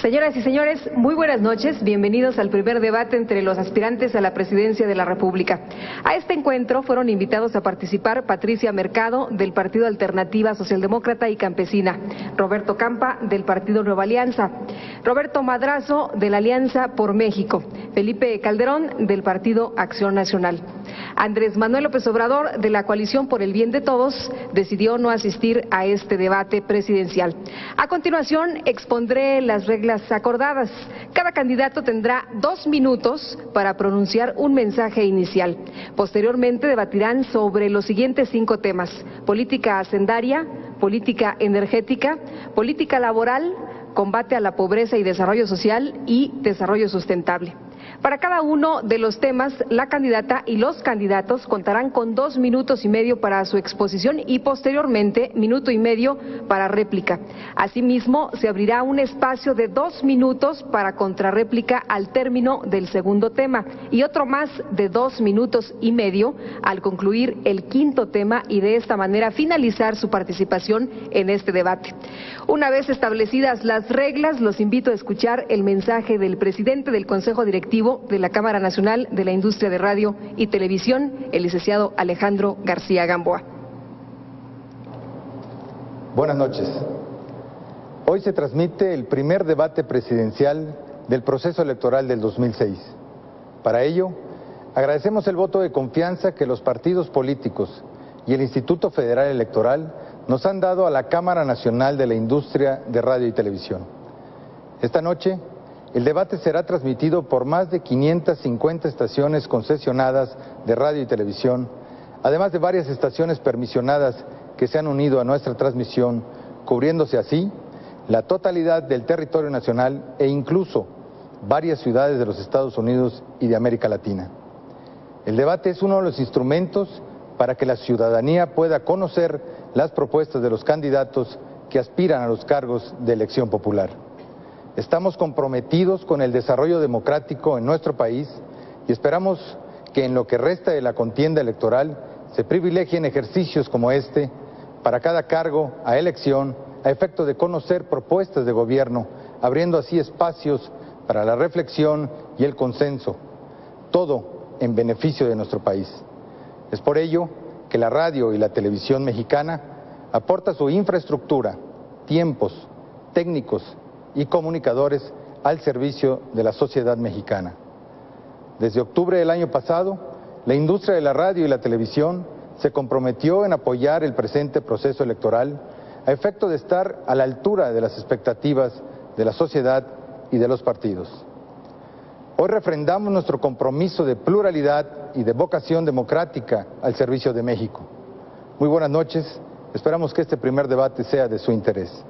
Señoras y señores, muy buenas noches. Bienvenidos al primer debate entre los aspirantes a la presidencia de la República. A este encuentro fueron invitados a participar Patricia Mercado, del Partido Alternativa Socialdemócrata y Campesina, Roberto Campa, del Partido Nueva Alianza, Roberto Madrazo, de la Alianza por México, Felipe Calderón, del Partido Acción Nacional. Andrés Manuel López Obrador, de la Coalición por el Bien de Todos, decidió no asistir a este debate presidencial. A continuación, expondré las reglas acordadas. Cada candidato tendrá 2 minutos para pronunciar un mensaje inicial. Posteriormente debatirán sobre los siguientes 5 temas: política hacendaria, política energética, política laboral, combate a la pobreza y desarrollo social y desarrollo sustentable. Para cada uno de los temas, la candidata y los candidatos contarán con 2 minutos y medio para su exposición y posteriormente 1 minuto y medio para réplica. Asimismo, se abrirá un espacio de 2 minutos para contrarréplica al término del segundo tema y otro más de 2 minutos y medio al concluir el quinto tema, y de esta manera finalizar su participación en este debate. Una vez establecidas las reglas, los invito a escuchar el mensaje del presidente del Consejo Directivo de la Cámara Nacional de la Industria de Radio y Televisión, el licenciado Alejandro García Gamboa. Buenas noches. Hoy se transmite el primer debate presidencial del proceso electoral del 2006. Para ello, agradecemos el voto de confianza que los partidos políticos y el Instituto Federal Electoral nos han dado a la Cámara Nacional de la Industria de Radio y Televisión. Esta noche, el debate será transmitido por más de 550 estaciones concesionadas de radio y televisión, además de varias estaciones permisionadas que se han unido a nuestra transmisión, cubriéndose así la totalidad del territorio nacional e incluso varias ciudades de los Estados Unidos y de América Latina. El debate es uno de los instrumentos para que la ciudadanía pueda conocer las propuestas de los candidatos que aspiran a los cargos de elección popular. Estamos comprometidos con el desarrollo democrático en nuestro país y esperamos que en lo que resta de la contienda electoral se privilegien ejercicios como este para cada cargo a elección, a efecto de conocer propuestas de gobierno, abriendo así espacios para la reflexión y el consenso, todo en beneficio de nuestro país. Es por ello que la radio y la televisión mexicana aporta su infraestructura, tiempos, técnicos y comunicadores al servicio de la sociedad mexicana. Desde octubre del año pasado, la industria de la radio y la televisión se comprometió en apoyar el presente proceso electoral a efecto de estar a la altura de las expectativas de la sociedad y de los partidos. Hoy refrendamos nuestro compromiso de pluralidad y de vocación democrática al servicio de México. Muy buenas noches, esperamos que este primer debate sea de su interés.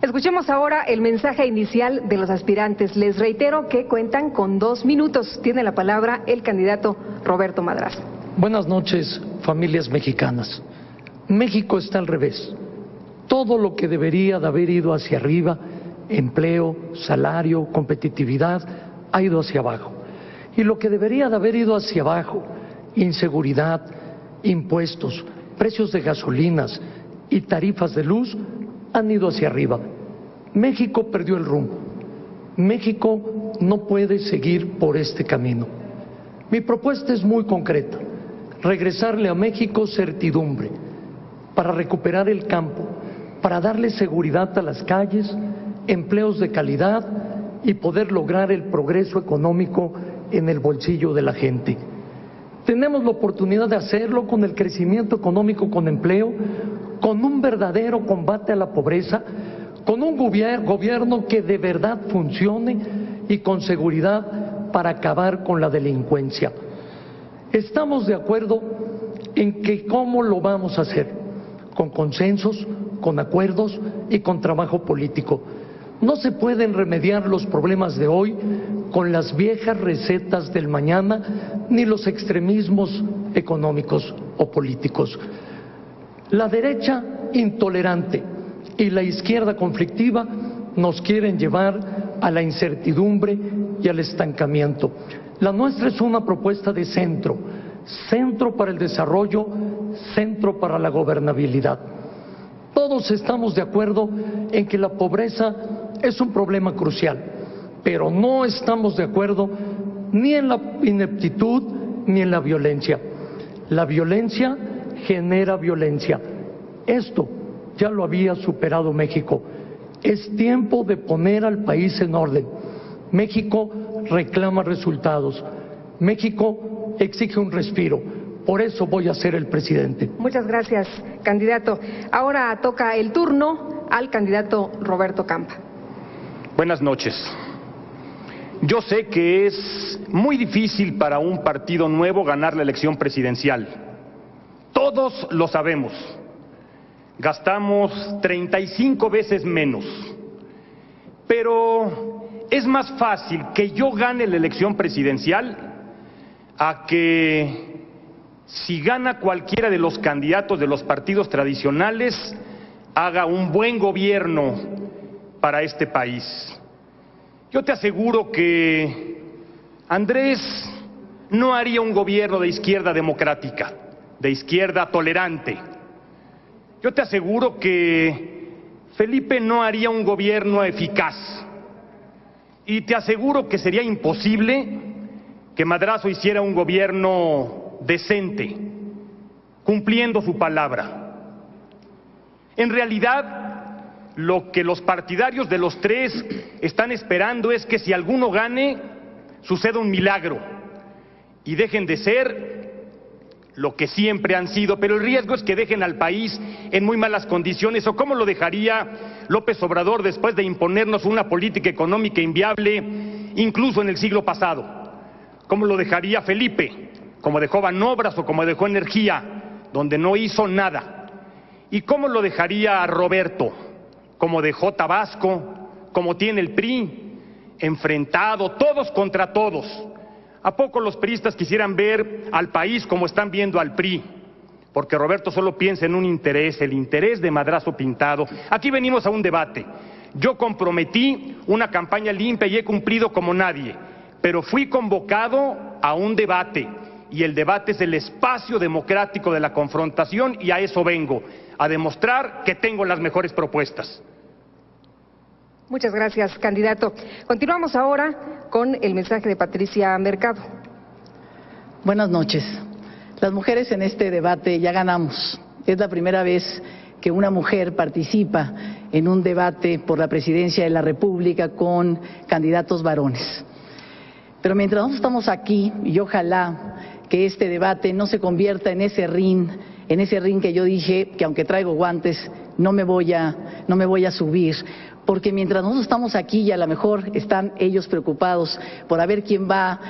Escuchemos ahora el mensaje inicial de los aspirantes. Les reitero que cuentan con 2 minutos. Tiene la palabra el candidato Roberto Madrazo. Buenas noches, familias mexicanas. México está al revés. Todo lo que debería de haber ido hacia arriba, empleo, salario, competitividad, ha ido hacia abajo. Y lo que debería de haber ido hacia abajo, inseguridad, impuestos, precios de gasolinas y tarifas de luz, han ido hacia arriba. México perdió el rumbo. México no puede seguir por este camino. Mi propuesta es muy concreta: regresarle a México certidumbre, para recuperar el campo, para darle seguridad a las calles, empleos de calidad y poder lograr el progreso económico en el bolsillo de la gente. Tenemos la oportunidad de hacerlo con el crecimiento económico, con empleo, con un verdadero combate a la pobreza, con un gobierno que de verdad funcione y con seguridad para acabar con la delincuencia. Estamos de acuerdo en que cómo lo vamos a hacer, con consensos, con acuerdos y con trabajo político. No se pueden remediar los problemas de hoy con las viejas recetas del mañana ni los extremismos económicos o políticos. La derecha intolerante y la izquierda conflictiva nos quieren llevar a la incertidumbre y al estancamiento. La nuestra es una propuesta de centro, centro para el desarrollo, centro para la gobernabilidad. Todos estamos de acuerdo en que la pobreza es un problema crucial, pero no estamos de acuerdo ni en la ineptitud ni en la violencia. La violencia genera violencia. Esto ya lo había superado México. Es tiempo de poner al país en orden. México reclama resultados. México exige un respiro. Por eso voy a ser el presidente. Muchas gracias, candidato. Ahora toca el turno al candidato Roberto Campa. Buenas noches. Yo sé que es muy difícil para un partido nuevo ganar la elección presidencial. Todos lo sabemos. Gastamos 35 veces menos. Pero es más fácil que yo gane la elección presidencial a que si gana cualquiera de los candidatos de los partidos tradicionales, haga un buen gobierno para este país. Yo te aseguro que Andrés no haría un gobierno de izquierda democrática, de izquierda tolerante. Yo te aseguro que Felipe no haría un gobierno eficaz. Y te aseguro que sería imposible que Madrazo hiciera un gobierno decente, cumpliendo su palabra. En realidad, lo que los partidarios de los tres están esperando es que si alguno gane, suceda un milagro y dejen de ser lo que siempre han sido, pero el riesgo es que dejen al país en muy malas condiciones. ¿O cómo lo dejaría López Obrador después de imponernos una política económica inviable, incluso en el siglo pasado? ¿Cómo lo dejaría Felipe? Como dejó Banobras o como dejó Energía, donde no hizo nada. ¿Y cómo lo dejaría Roberto? Como dejó Tabasco, como tiene el PRI, enfrentado, todos contra todos. ¿A poco los priistas quisieran ver al país como están viendo al PRI? Porque Roberto solo piensa en un interés, el interés de Madrazo pintado. Aquí venimos a un debate. Yo comprometí una campaña limpia y he cumplido como nadie, pero fui convocado a un debate, y el debate es el espacio democrático de la confrontación, y a eso vengo, a demostrar que tengo las mejores propuestas. Muchas gracias, candidato. Continuamos ahora con el mensaje de Patricia Mercado. Buenas noches. Las mujeres en este debate ya ganamos. Es la primera vez que una mujer participa en un debate por la presidencia de la República con candidatos varones. Pero mientras nosotros estamos aquí, y ojalá que este debate no se convierta en ese ring que yo dije que aunque traigo guantes no me voy a subir, porque mientras nosotros estamos aquí y a lo mejor están ellos preocupados por a ver quién va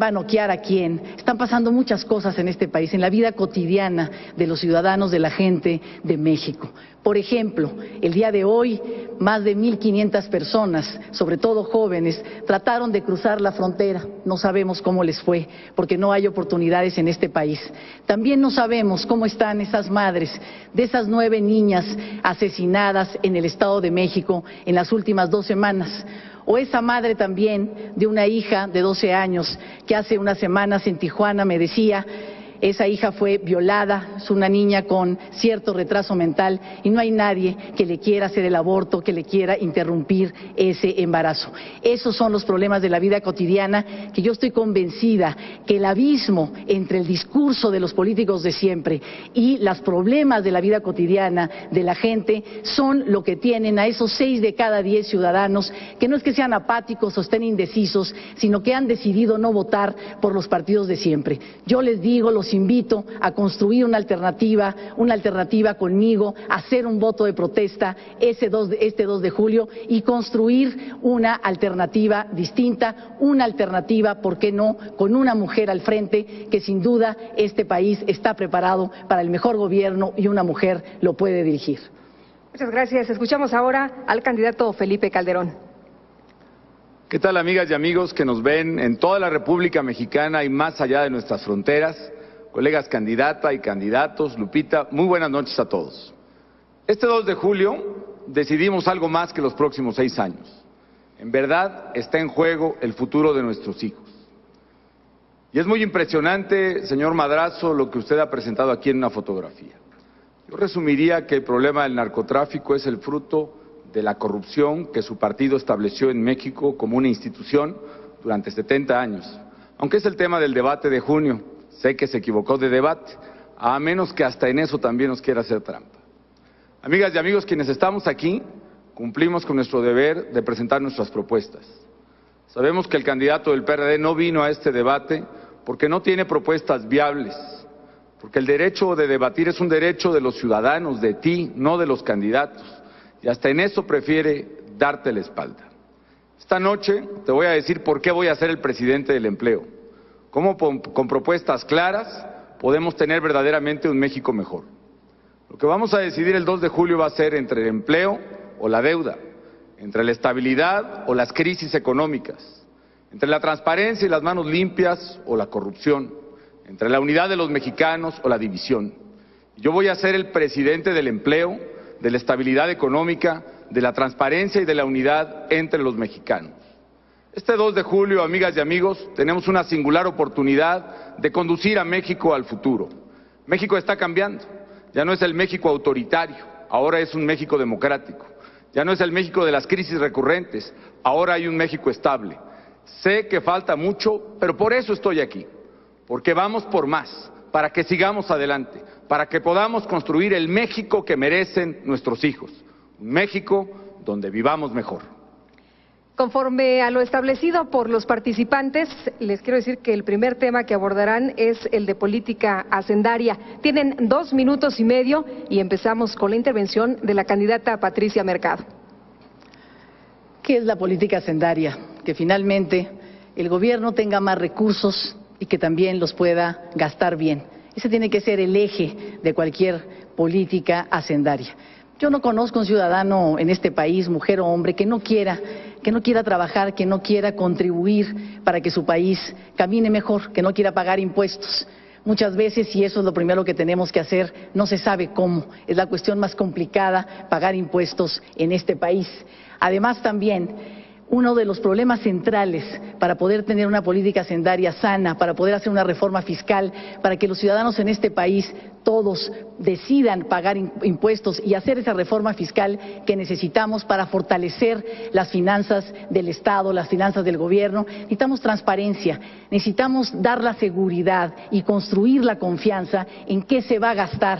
a noquear a quién, están pasando muchas cosas en este país, en la vida cotidiana de los ciudadanos, de la gente de México. Por ejemplo, el día de hoy, más de 1,500 personas, sobre todo jóvenes, trataron de cruzar la frontera. No sabemos cómo les fue, porque no hay oportunidades en este país. También no sabemos cómo están esas madres de esas 9 niñas asesinadas en el Estado de México en las últimas 2 semanas. O esa madre también de una hija de 12 años que hace unas semanas en Tijuana me decía, esa hija fue violada, es una niña con cierto retraso mental y no hay nadie que le quiera hacer el aborto, que le quiera interrumpir ese embarazo. Esos son los problemas de la vida cotidiana que yo estoy convencida que el abismo entre el discurso de los políticos de siempre y los problemas de la vida cotidiana de la gente son lo que tienen a esos 6 de cada 10 ciudadanos que no es que sean apáticos o estén indecisos, sino que han decidido no votar por los partidos de siempre. Yo les digo, los invito a construir una alternativa conmigo, a hacer un voto de protesta este 2 de julio y construir una alternativa distinta, una alternativa, ¿por qué no?, con una mujer al frente, que sin duda este país está preparado para el mejor gobierno y una mujer lo puede dirigir. Muchas gracias. Escuchamos ahora al candidato Felipe Calderón. ¿Qué tal, amigas y amigos que nos ven en toda la República Mexicana y más allá de nuestras fronteras? Colegas candidata y candidatos, Lupita, muy buenas noches a todos. Este 2 de julio decidimos algo más que los próximos 6 años. En verdad está en juego el futuro de nuestros hijos. Y es muy impresionante, señor Madrazo, lo que usted ha presentado aquí en una fotografía. Yo resumiría que el problema del narcotráfico es el fruto de la corrupción que su partido estableció en México como una institución durante 70 años. Aunque es el tema del debate de junio, sé que se equivocó de debate, a menos que hasta en eso también nos quiera hacer trampa. Amigas y amigos, quienes estamos aquí, cumplimos con nuestro deber de presentar nuestras propuestas. Sabemos que el candidato del PRD no vino a este debate porque no tiene propuestas viables, porque el derecho de debatir es un derecho de los ciudadanos, de ti, no de los candidatos, y hasta en eso prefiere darte la espalda. Esta noche te voy a decir por qué voy a ser el presidente del empleo, cómo con propuestas claras podemos tener verdaderamente un México mejor. Lo que vamos a decidir el 2 de julio va a ser entre el empleo o la deuda, entre la estabilidad o las crisis económicas, entre la transparencia y las manos limpias o la corrupción, entre la unidad de los mexicanos o la división. Yo voy a ser el presidente del empleo, de la estabilidad económica, de la transparencia y de la unidad entre los mexicanos. Este 2 de julio, amigas y amigos, tenemos una singular oportunidad de conducir a México al futuro. México está cambiando, ya no es el México autoritario, ahora es un México democrático. Ya no es el México de las crisis recurrentes, ahora hay un México estable. Sé que falta mucho, pero por eso estoy aquí, porque vamos por más, para que sigamos adelante, para que podamos construir el México que merecen nuestros hijos, un México donde vivamos mejor. Conforme a lo establecido por los participantes, les quiero decir que el primer tema que abordarán es el de política hacendaria. Tienen 2 minutos y medio y empezamos con la intervención de la candidata Patricia Mercado. ¿Qué es la política hacendaria? Que finalmente el gobierno tenga más recursos y que también los pueda gastar bien. Ese tiene que ser el eje de cualquier política hacendaria. Yo no conozco un ciudadano en este país, mujer o hombre, que no quiera trabajar, que no quiera contribuir para que su país camine mejor, que no quiera pagar impuestos. Muchas veces, y eso es lo primero que tenemos que hacer, no se sabe cómo. Es la cuestión más complicada, pagar impuestos en este país. Además, también, uno de los problemas centrales para poder tener una política hacendaria sana, para poder hacer una reforma fiscal, para que los ciudadanos en este país todos decidan pagar impuestos y hacer esa reforma fiscal que necesitamos para fortalecer las finanzas del Estado, las finanzas del gobierno. Necesitamos transparencia, necesitamos dar la seguridad y construir la confianza en qué se va a gastar.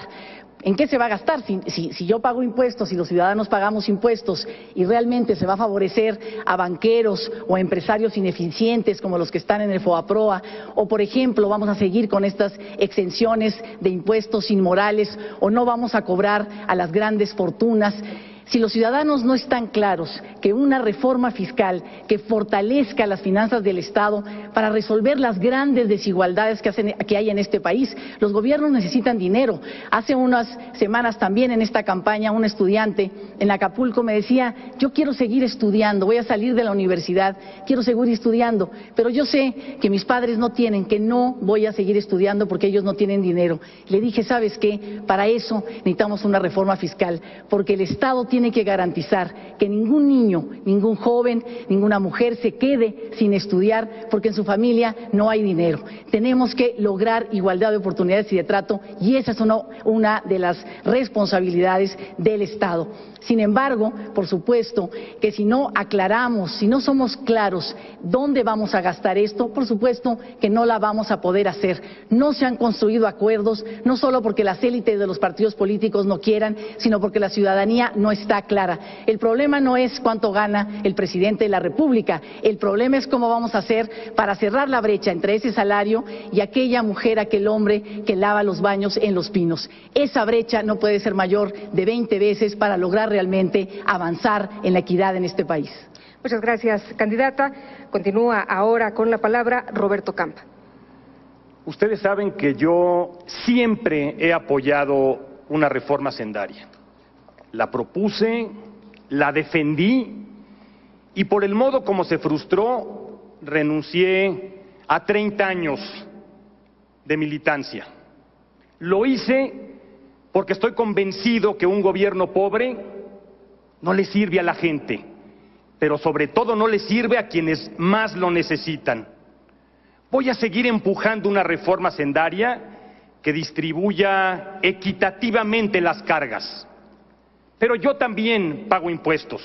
¿En qué se va a gastar? Si yo pago impuestos y los ciudadanos pagamos impuestos y realmente se va a favorecer a banqueros o a empresarios ineficientes como los que están en el FOBAPROA, o por ejemplo vamos a seguir con estas exenciones de impuestos inmorales o no vamos a cobrar a las grandes fortunas. Si los ciudadanos no están claros que una reforma fiscal que fortalezca las finanzas del Estado para resolver las grandes desigualdades que hay en este país, los gobiernos necesitan dinero. Hace unas semanas también en esta campaña un estudiante en Acapulco me decía, yo quiero seguir estudiando, voy a salir de la universidad, quiero seguir estudiando, pero yo sé que mis padres no tienen, que no voy a seguir estudiando porque ellos no tienen dinero. Le dije, ¿sabes qué? Para eso necesitamos una reforma fiscal, porque el Estado tiene que garantizar que ningún niño, ningún joven, ninguna mujer se quede sin estudiar porque en su familia no hay dinero. Tenemos que lograr igualdad de oportunidades y de trato y esa es una de las responsabilidades del Estado. Sin embargo, por supuesto que si no aclaramos, si no somos claros dónde vamos a gastar esto, por supuesto que no la vamos a poder hacer. No se han construido acuerdos, no solo porque las élites de los partidos políticos no quieran, sino porque la ciudadanía no está clara. El problema no es cuánto gana el presidente de la República, el problema es cómo vamos a hacer para cerrar la brecha entre ese salario y aquella mujer, aquel hombre que lava los baños en Los Pinos. Esa brecha no puede ser mayor de 20 veces para lograr realmente avanzar en la equidad en este país. Muchas gracias, candidata. Continúa ahora con la palabra Roberto Campa. Ustedes saben que yo siempre he apoyado una reforma hacendaria. La propuse, la defendí y por el modo como se frustró, renuncié a 30 años de militancia. Lo hice porque estoy convencido que un gobierno pobre no le sirve a la gente, pero sobre todo no le sirve a quienes más lo necesitan. Voy a seguir empujando una reforma hacendaria que distribuya equitativamente las cargas. Pero yo también pago impuestos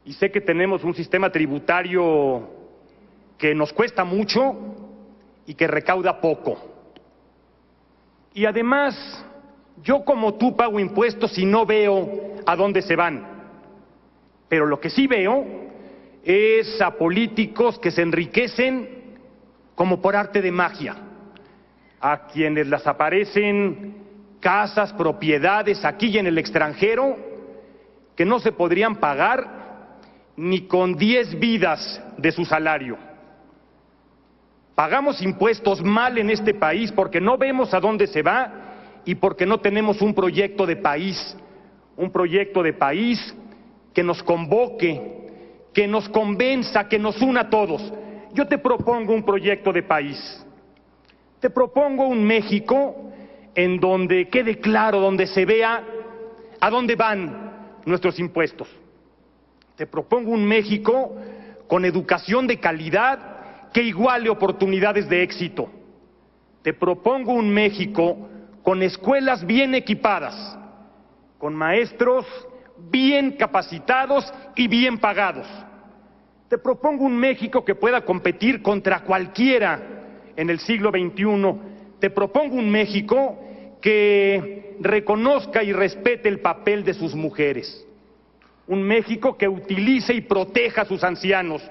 y sé que tenemos un sistema tributario que nos cuesta mucho y que recauda poco. Y además, yo como tú pago impuestos y no veo a dónde se van. Pero lo que sí veo es a políticos que se enriquecen como por arte de magia, a quienes les aparecen casas, propiedades aquí y en el extranjero que no se podrían pagar ni con 10 vidas de su salario. Pagamos impuestos mal en este país porque no vemos a dónde se va y porque no tenemos un proyecto de país que nos convoque, que nos convenza, que nos una a todos. Yo te propongo un proyecto de país. Te propongo un México en donde quede claro, donde se vea a dónde van nuestros impuestos. Te propongo un México con educación de calidad que iguale oportunidades de éxito. Te propongo un México con escuelas bien equipadas, con maestros bien capacitados y bien pagados. Te propongo un México que pueda competir contra cualquiera en el siglo XXI. Te propongo un México que reconozca y respete el papel de sus mujeres. Un México que utilice y proteja a sus ancianos.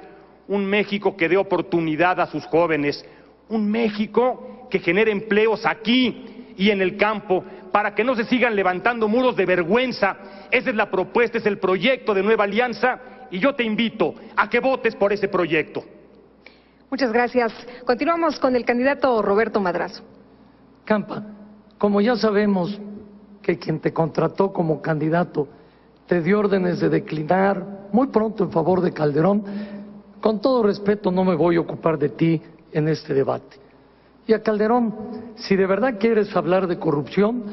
Un México que dé oportunidad a sus jóvenes. Un México que genere empleos aquí y en el campo para que no se sigan levantando muros de vergüenza. Esa es la propuesta, es el proyecto de Nueva Alianza y yo te invito a que votes por ese proyecto. Muchas gracias. Continuamos con el candidato Roberto Madrazo. Campa, como ya sabemos que quien te contrató como candidato te dio órdenes de declinar muy pronto en favor de Calderón, con todo respeto no me voy a ocupar de ti en este debate. Y a Calderón, si de verdad quieres hablar de corrupción,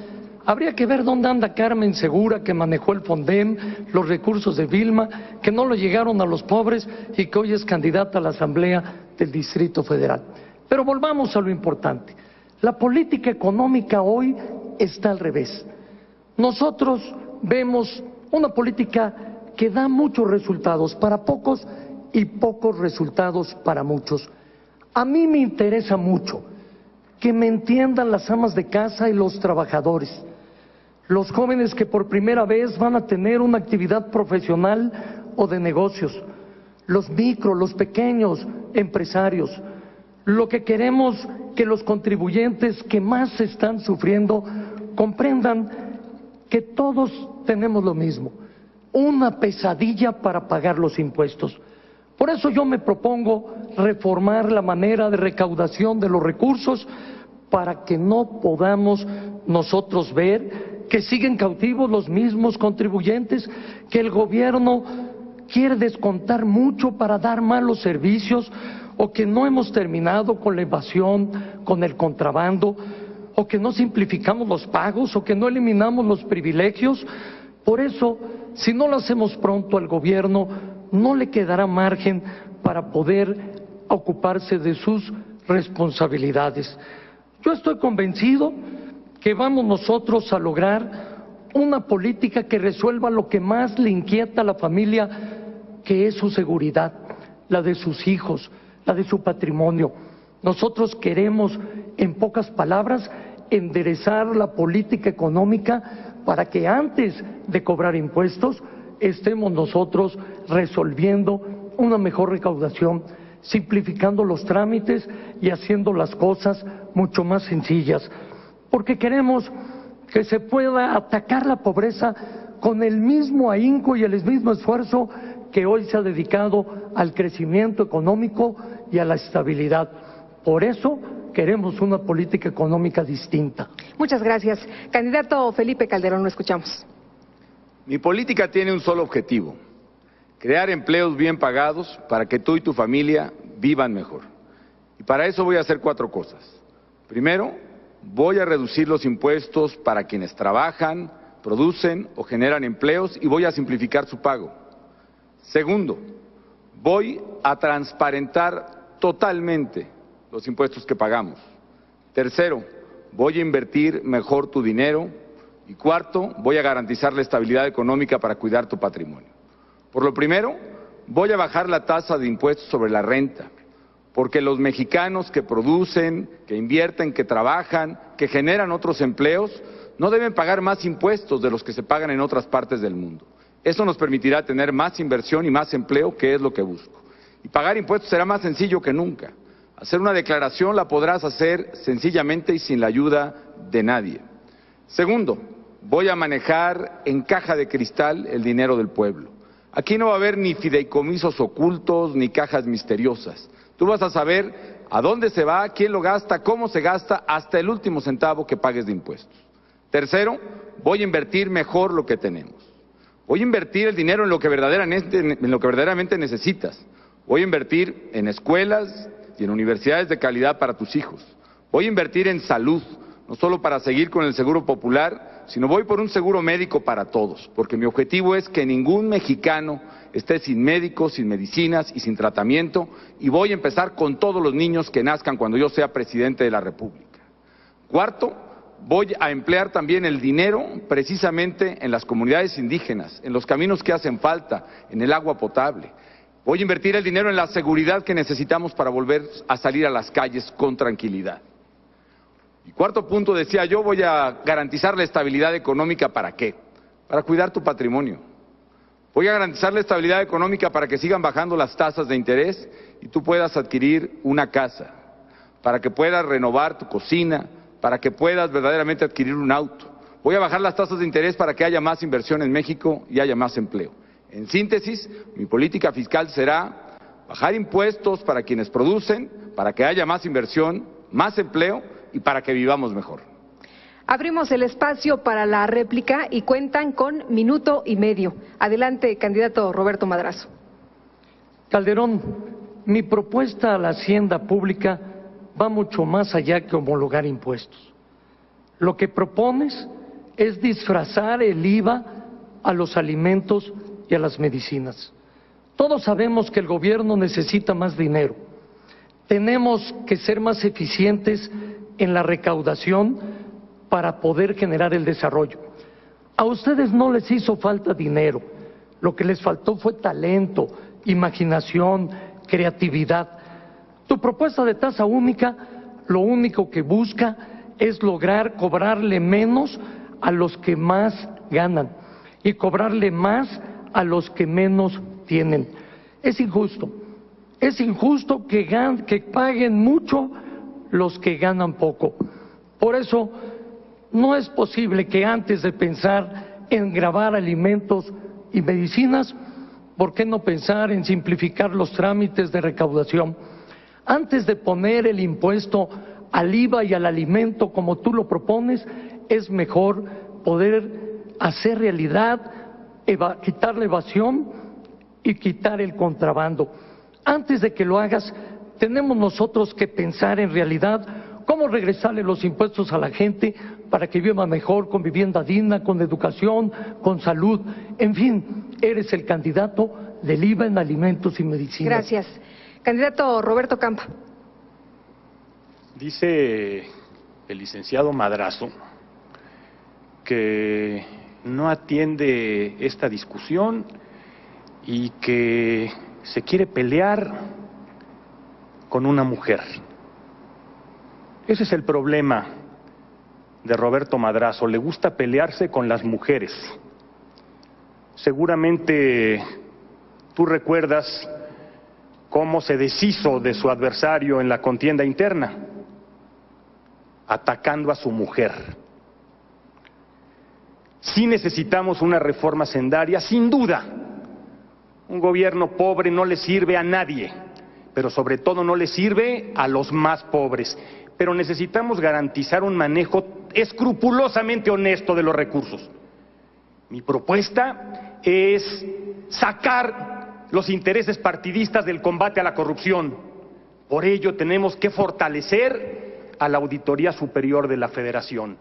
habría que ver dónde anda Carmen Segura, que manejó el Fondem, los recursos de Vilma, que no le llegaron a los pobres y que hoy es candidata a la Asamblea del Distrito Federal. Pero volvamos a lo importante. La política económica hoy está al revés. Nosotros vemos una política que da muchos resultados para pocos y pocos resultados para muchos. A mí me interesa mucho que me entiendan las amas de casa y los trabajadores, los jóvenes que por primera vez van a tener una actividad profesional o de negocios, los los pequeños empresarios. Lo que queremos que los contribuyentes que más están sufriendo comprendan que todos tenemos lo mismo, una pesadilla para pagar los impuestos. Por eso yo me propongo reformar la manera de recaudación de los recursos para que no podamos nosotros ver que siguen cautivos los mismos contribuyentes, que el gobierno quiere descontar mucho para dar malos servicios, o que no hemos terminado con la evasión, con el contrabando, o que no simplificamos los pagos, o que no eliminamos los privilegios. Por eso, si no lo hacemos pronto, al gobierno no le quedará margen para poder ocuparse de sus responsabilidades. Yo estoy convencido que vamos nosotros a lograr una política que resuelva lo que más le inquieta a la familia, que es su seguridad, la de sus hijos, la de su patrimonio. Nosotros queremos, en pocas palabras, enderezar la política económica para que antes de cobrar impuestos estemos nosotros resolviendo una mejor recaudación, simplificando los trámites y haciendo las cosas mucho más sencillas, porque queremos que se pueda atacar la pobreza con el mismo ahínco y el mismo esfuerzo que hoy se ha dedicado al crecimiento económico y a la estabilidad. Por eso queremos una política económica distinta. Muchas gracias. Candidato Felipe Calderón, lo escuchamos. Mi política tiene un solo objetivo: crear empleos bien pagados para que tú y tu familia vivan mejor. Y para eso voy a hacer 4 cosas. Primero, voy a reducir los impuestos para quienes trabajan, producen o generan empleos y voy a simplificar su pago. Segundo, voy a transparentar totalmente los impuestos que pagamos. Tercero, voy a invertir mejor tu dinero. Y cuarto, voy a garantizar la estabilidad económica para cuidar tu patrimonio. Por lo primero, voy a bajar la tasa de impuestos sobre la renta, porque los mexicanos que producen, que invierten, que trabajan, que generan otros empleos, no deben pagar más impuestos de los que se pagan en otras partes del mundo. Eso nos permitirá tener más inversión y más empleo, que es lo que busco. Y pagar impuestos será más sencillo que nunca. Hacer una declaración la podrás hacer sencillamente y sin la ayuda de nadie. Segundo, voy a manejar en caja de cristal el dinero del pueblo. Aquí no va a haber ni fideicomisos ocultos ni cajas misteriosas. Tú vas a saber a dónde se va, quién lo gasta, cómo se gasta, hasta el último centavo que pagues de impuestos. Tercero, voy a invertir mejor lo que tenemos. Voy a invertir el dinero en lo que verdaderamente necesitas. Voy a invertir en escuelas y en universidades de calidad para tus hijos. Voy a invertir en salud, no solo para seguir con el seguro popular, sino voy por un seguro médico para todos, porque mi objetivo es que ningún mexicano esté sin médicos, sin medicinas y sin tratamiento, y voy a empezar con todos los niños que nazcan cuando yo sea presidente de la República. Cuarto, voy a emplear también el dinero precisamente en las comunidades indígenas, en los caminos que hacen falta, en el agua potable. Voy a invertir el dinero en la seguridad que necesitamos para volver a salir a las calles con tranquilidad. Y cuarto punto, decía yo, voy a garantizar la estabilidad económica. ¿Para qué? Para cuidar tu patrimonio. Voy a garantizar la estabilidad económica para que sigan bajando las tasas de interés y tú puedas adquirir una casa, para que puedas renovar tu cocina, para que puedas verdaderamente adquirir un auto. Voy a bajar las tasas de interés para que haya más inversión en México y haya más empleo. En síntesis, mi política fiscal será bajar impuestos para quienes producen, para que haya más inversión, más empleo y para que vivamos mejor. Abrimos el espacio para la réplica y cuentan con minuto y medio. Adelante, candidato Roberto Madrazo. Calderón, mi propuesta a la hacienda pública va mucho más allá que homologar impuestos. Lo que propones es disfrazar el IVA a los alimentos y a las medicinas. Todos sabemos que el gobierno necesita más dinero. Tenemos que ser más eficientes en la recaudación para poder generar el desarrollo. A ustedes no les hizo falta dinero, lo que les faltó fue talento, imaginación, creatividad. Tu propuesta de tasa única lo único que busca es lograr cobrarle menos a los que más ganan y cobrarle más a los que menos tienen. Es injusto que paguen mucho los que ganan poco. Por eso no es posible que antes de pensar en gravar alimentos y medicinas, ¿por qué no pensar en simplificar los trámites de recaudación? Antes de poner el impuesto al IVA y al alimento como tú lo propones, es mejor poder hacer realidad, quitar la evasión y quitar el contrabando. Antes de que lo hagas, tenemos nosotros que pensar en realidad cómo regresarle los impuestos a la gente para que viva mejor, con vivienda digna, con educación, con salud. En fin, eres el candidato del IVA en alimentos y medicinas. Gracias. Candidato Roberto Campa. Dice el licenciado Madrazo que no atiende esta discusión y que se quiere pelear con una mujer. Ese es el problema de Roberto Madrazo, le gusta pelearse con las mujeres. Seguramente tú recuerdas cómo se deshizo de su adversario en la contienda interna, atacando a su mujer. Sí necesitamos una reforma sendaria, sin duda. Un gobierno pobre no le sirve a nadie, pero sobre todo no le sirve a los más pobres. Pero necesitamos garantizar un manejo escrupulosamente honesto de los recursos. Mi propuesta es sacar los intereses partidistas del combate a la corrupción. Por ello tenemos que fortalecer a la Auditoría Superior de la Federación,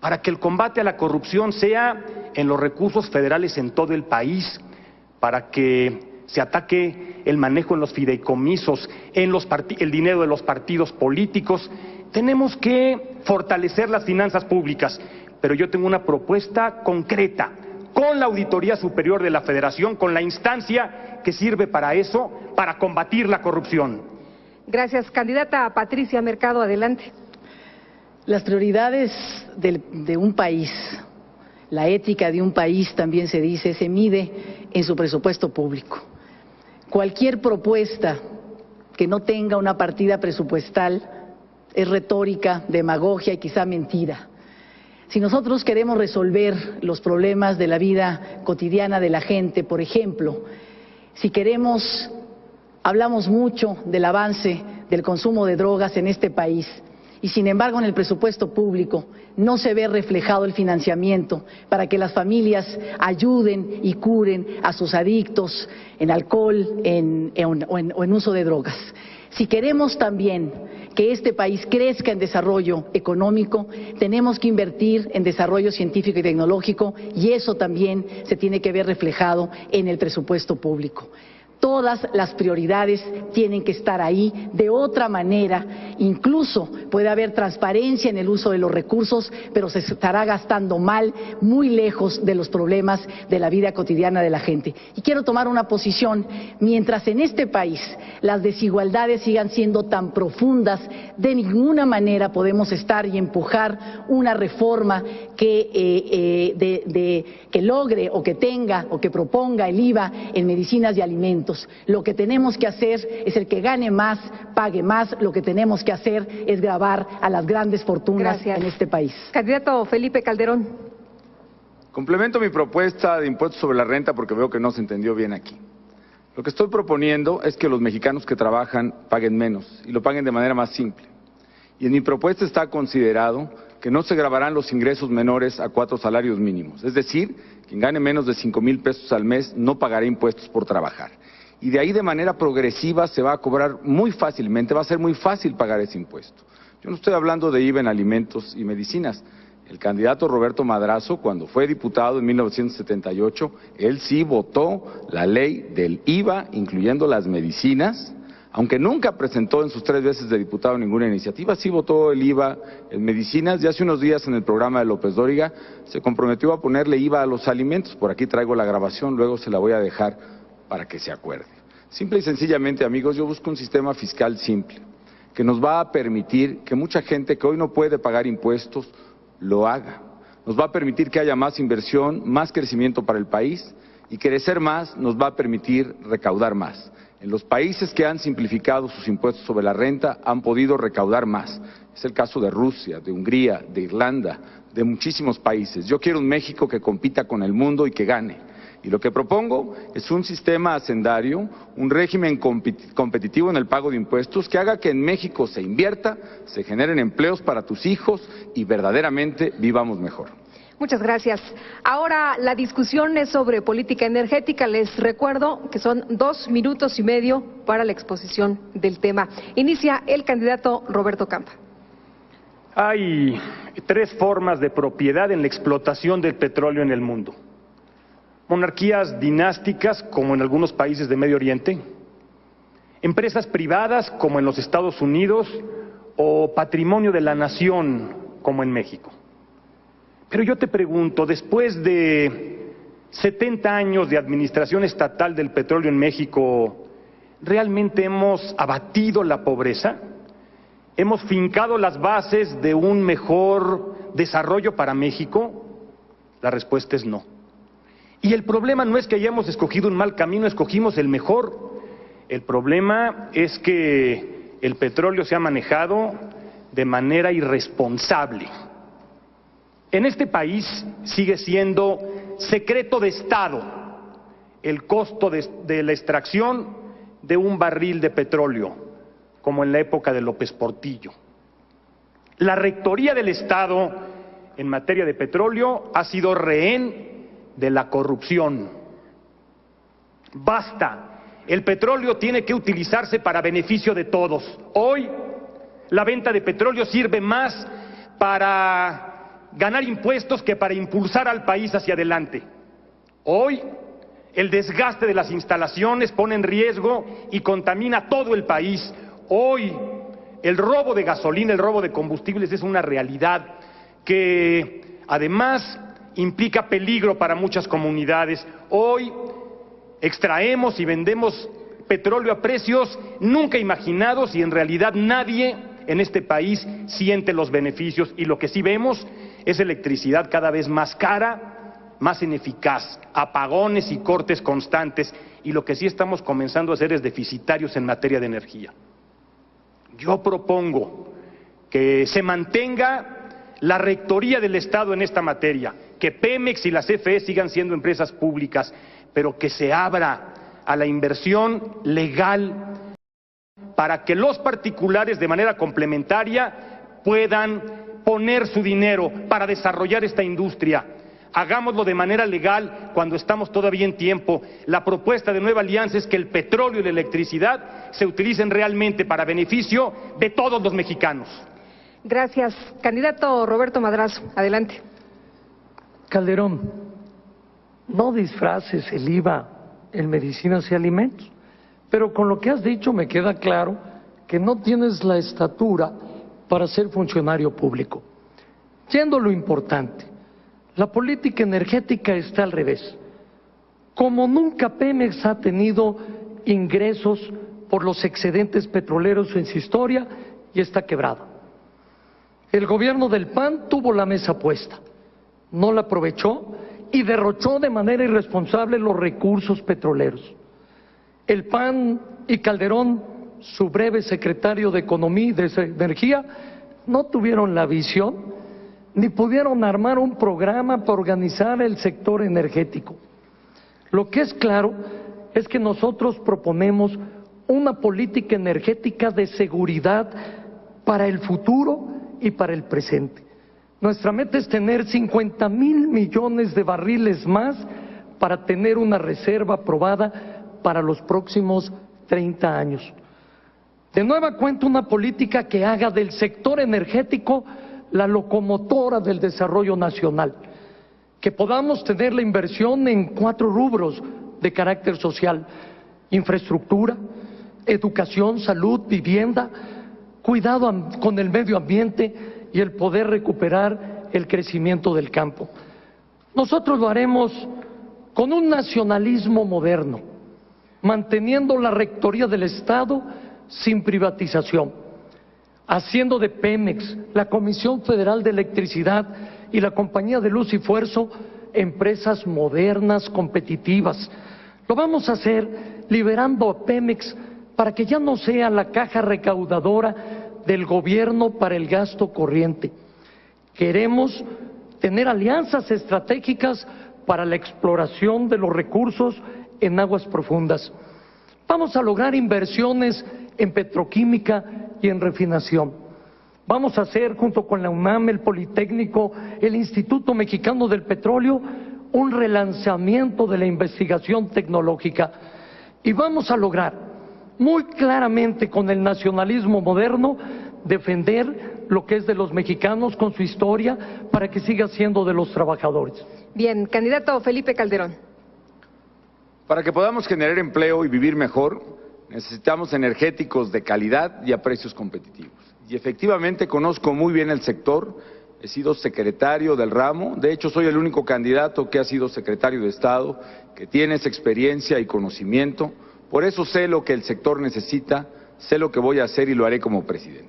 para que el combate a la corrupción sea en los recursos federales en todo el país, para que se ataque el manejo en los fideicomisos, el dinero de los partidos políticos. Tenemos que fortalecer las finanzas públicas, pero yo tengo una propuesta concreta con la Auditoría Superior de la Federación, con la instancia que sirve para eso, para combatir la corrupción. Gracias. Candidata Patricia Mercado, adelante. Las prioridades de un país, la ética de un país también se dice, se mide en su presupuesto público. Cualquier propuesta que no tenga una partida presupuestal es retórica, demagogia y quizá mentira. Si nosotros queremos resolver los problemas de la vida cotidiana de la gente, por ejemplo, si queremos, hablamos mucho del avance del consumo de drogas en este país, y sin embargo en el presupuesto público no se ve reflejado el financiamiento para que las familias ayuden y curen a sus adictos en alcohol o en uso de drogas. Si queremos también que este país crezca en desarrollo económico, tenemos que invertir en desarrollo científico y tecnológico, y eso también se tiene que ver reflejado en el presupuesto público. Todas las prioridades tienen que estar ahí. De otra manera, incluso puede haber transparencia en el uso de los recursos, pero se estará gastando mal, muy lejos de los problemas de la vida cotidiana de la gente. Y quiero tomar una posición: mientras en este país las desigualdades sigan siendo tan profundas, de ninguna manera podemos estar y empujar una reforma que logre o que tenga o que proponga el IVA en medicinas y alimentos. Lo que tenemos que hacer es el que gane más, pague más. Lo que tenemos que hacer es gravar a las grandes fortunas en este país. Candidato Felipe Calderón. Complemento mi propuesta de impuestos sobre la renta porque veo que no se entendió bien aquí. Lo que estoy proponiendo es que los mexicanos que trabajan paguen menos y lo paguen de manera más simple. Y en mi propuesta está considerado que no se gravarán los ingresos menores a 4 salarios mínimos. Es decir, quien gane menos de 5,000 pesos al mes no pagará impuestos por trabajar. Y de ahí de manera progresiva se va a cobrar muy fácilmente, va a ser muy fácil pagar ese impuesto. Yo no estoy hablando de IVA en alimentos y medicinas. El candidato Roberto Madrazo, cuando fue diputado en 1978, él sí votó la ley del IVA, incluyendo las medicinas, aunque nunca presentó en sus 3 veces de diputado ninguna iniciativa, sí votó el IVA en medicinas, y hace unos días en el programa de López Dóriga se comprometió a ponerle IVA a los alimentos. Por aquí traigo la grabación, luego se la voy a dejar para que se acuerde. Simple y sencillamente, amigos, yo busco un sistema fiscal simple, que nos va a permitir que mucha gente que hoy no puede pagar impuestos, lo haga. Nos va a permitir que haya más inversión, más crecimiento para el país, y crecer más nos va a permitir recaudar más. En los países que han simplificado sus impuestos sobre la renta han podido recaudar más. Es el caso de Rusia, de Hungría, de Irlanda, de muchísimos países. Yo quiero un México que compita con el mundo y que gane. Y lo que propongo es un sistema hacendario, un régimen competitivo en el pago de impuestos que haga que en México se invierta, se generen empleos para tus hijos y verdaderamente vivamos mejor. Muchas gracias. Ahora la discusión es sobre política energética. Les recuerdo que son 2 minutos y medio para la exposición del tema. Inicia el candidato Roberto Campa. Hay 3 formas de propiedad en la explotación del petróleo en el mundo. Monarquías dinásticas, como en algunos países de Medio Oriente, empresas privadas, como en los Estados Unidos, o patrimonio de la nación, como en México. Pero yo te pregunto, después de 70 años de administración estatal del petróleo en México, ¿realmente hemos abatido la pobreza? ¿Hemos fincado las bases de un mejor desarrollo para México? La respuesta es no. Y el problema no es que hayamos escogido un mal camino, escogimos el mejor. El problema es que el petróleo se ha manejado de manera irresponsable. En este país sigue siendo secreto de Estado el costo de la extracción de un barril de petróleo, como en la época de López Portillo. La Rectoría del Estado en materia de petróleo ha sido rehén de la corrupción. Basta. El petróleo tiene que utilizarse para beneficio de todos. Hoy la venta de petróleo sirve más para ganar impuestos que para impulsar al país hacia adelante. Hoy el desgaste de las instalaciones pone en riesgo y contamina todo el país. Hoy el robo de gasolina, el robo de combustibles es una realidad que además implica peligro para muchas comunidades. Hoy extraemos y vendemos petróleo a precios nunca imaginados y en realidad nadie en este país siente los beneficios, y lo que sí vemos es electricidad cada vez más cara, más ineficaz, apagones y cortes constantes, y lo que sí estamos comenzando a hacer es deficitarios en materia de energía. Yo propongo que se mantenga la rectoría del Estado en esta materia, que Pemex y la CFE sigan siendo empresas públicas, pero que se abra a la inversión legal para que los particulares de manera complementaria puedan poner su dinero para desarrollar esta industria. Hagámoslo de manera legal cuando estamos todavía en tiempo. La propuesta de Nueva Alianza es que el petróleo y la electricidad se utilicen realmente para beneficio de todos los mexicanos. Gracias. Candidato Roberto Madrazo, adelante. Calderón, no disfraces el IVA en medicinas y alimentos, pero con lo que has dicho me queda claro que no tienes la estatura para ser funcionario público. Yendo a lo importante, la política energética está al revés. Como nunca Pemex ha tenido ingresos por los excedentes petroleros en su historia y está quebrado. El gobierno del PAN tuvo la mesa puesta, no la aprovechó y derrochó de manera irresponsable los recursos petroleros. El PAN y Calderón, su breve secretario de Economía y de Energía, no tuvieron la visión ni pudieron armar un programa para organizar el sector energético. Lo que es claro es que nosotros proponemos una política energética de seguridad para el futuro y para el presente. Nuestra meta es tener 50,000 millones de barriles más para tener una reserva aprobada para los próximos 30 años. De nueva cuenta, una política que haga del sector energético la locomotora del desarrollo nacional, que podamos tener la inversión en 4 rubros de carácter social: infraestructura, educación, salud, vivienda, cuidado con el medio ambiente y el poder recuperar el crecimiento del campo. Nosotros lo haremos con un nacionalismo moderno, manteniendo la rectoría del Estado sin privatización, haciendo de Pemex, la Comisión Federal de Electricidad y la Compañía de Luz y Fuerza empresas modernas, competitivas. Lo vamos a hacer liberando a Pemex para que ya no sea la caja recaudadora del gobierno para el gasto corriente. Queremos tener alianzas estratégicas para la exploración de los recursos en aguas profundas. Vamos a lograr inversiones en petroquímica y en refinación. Vamos a hacer, junto con la UNAM, el Politécnico, el Instituto Mexicano del Petróleo, un relanzamiento de la investigación tecnológica. Y vamos a lograr, muy claramente con el nacionalismo moderno, defender lo que es de los mexicanos con su historia para que siga siendo de los trabajadores. Bien, candidato Felipe Calderón. Para que podamos generar empleo y vivir mejor, necesitamos energéticos de calidad y a precios competitivos. Y efectivamente conozco muy bien el sector, he sido secretario del ramo, de hecho soy el único candidato que ha sido secretario de Estado, que tiene esa experiencia y conocimiento, por eso sé lo que el sector necesita, sé lo que voy a hacer y lo haré como presidente.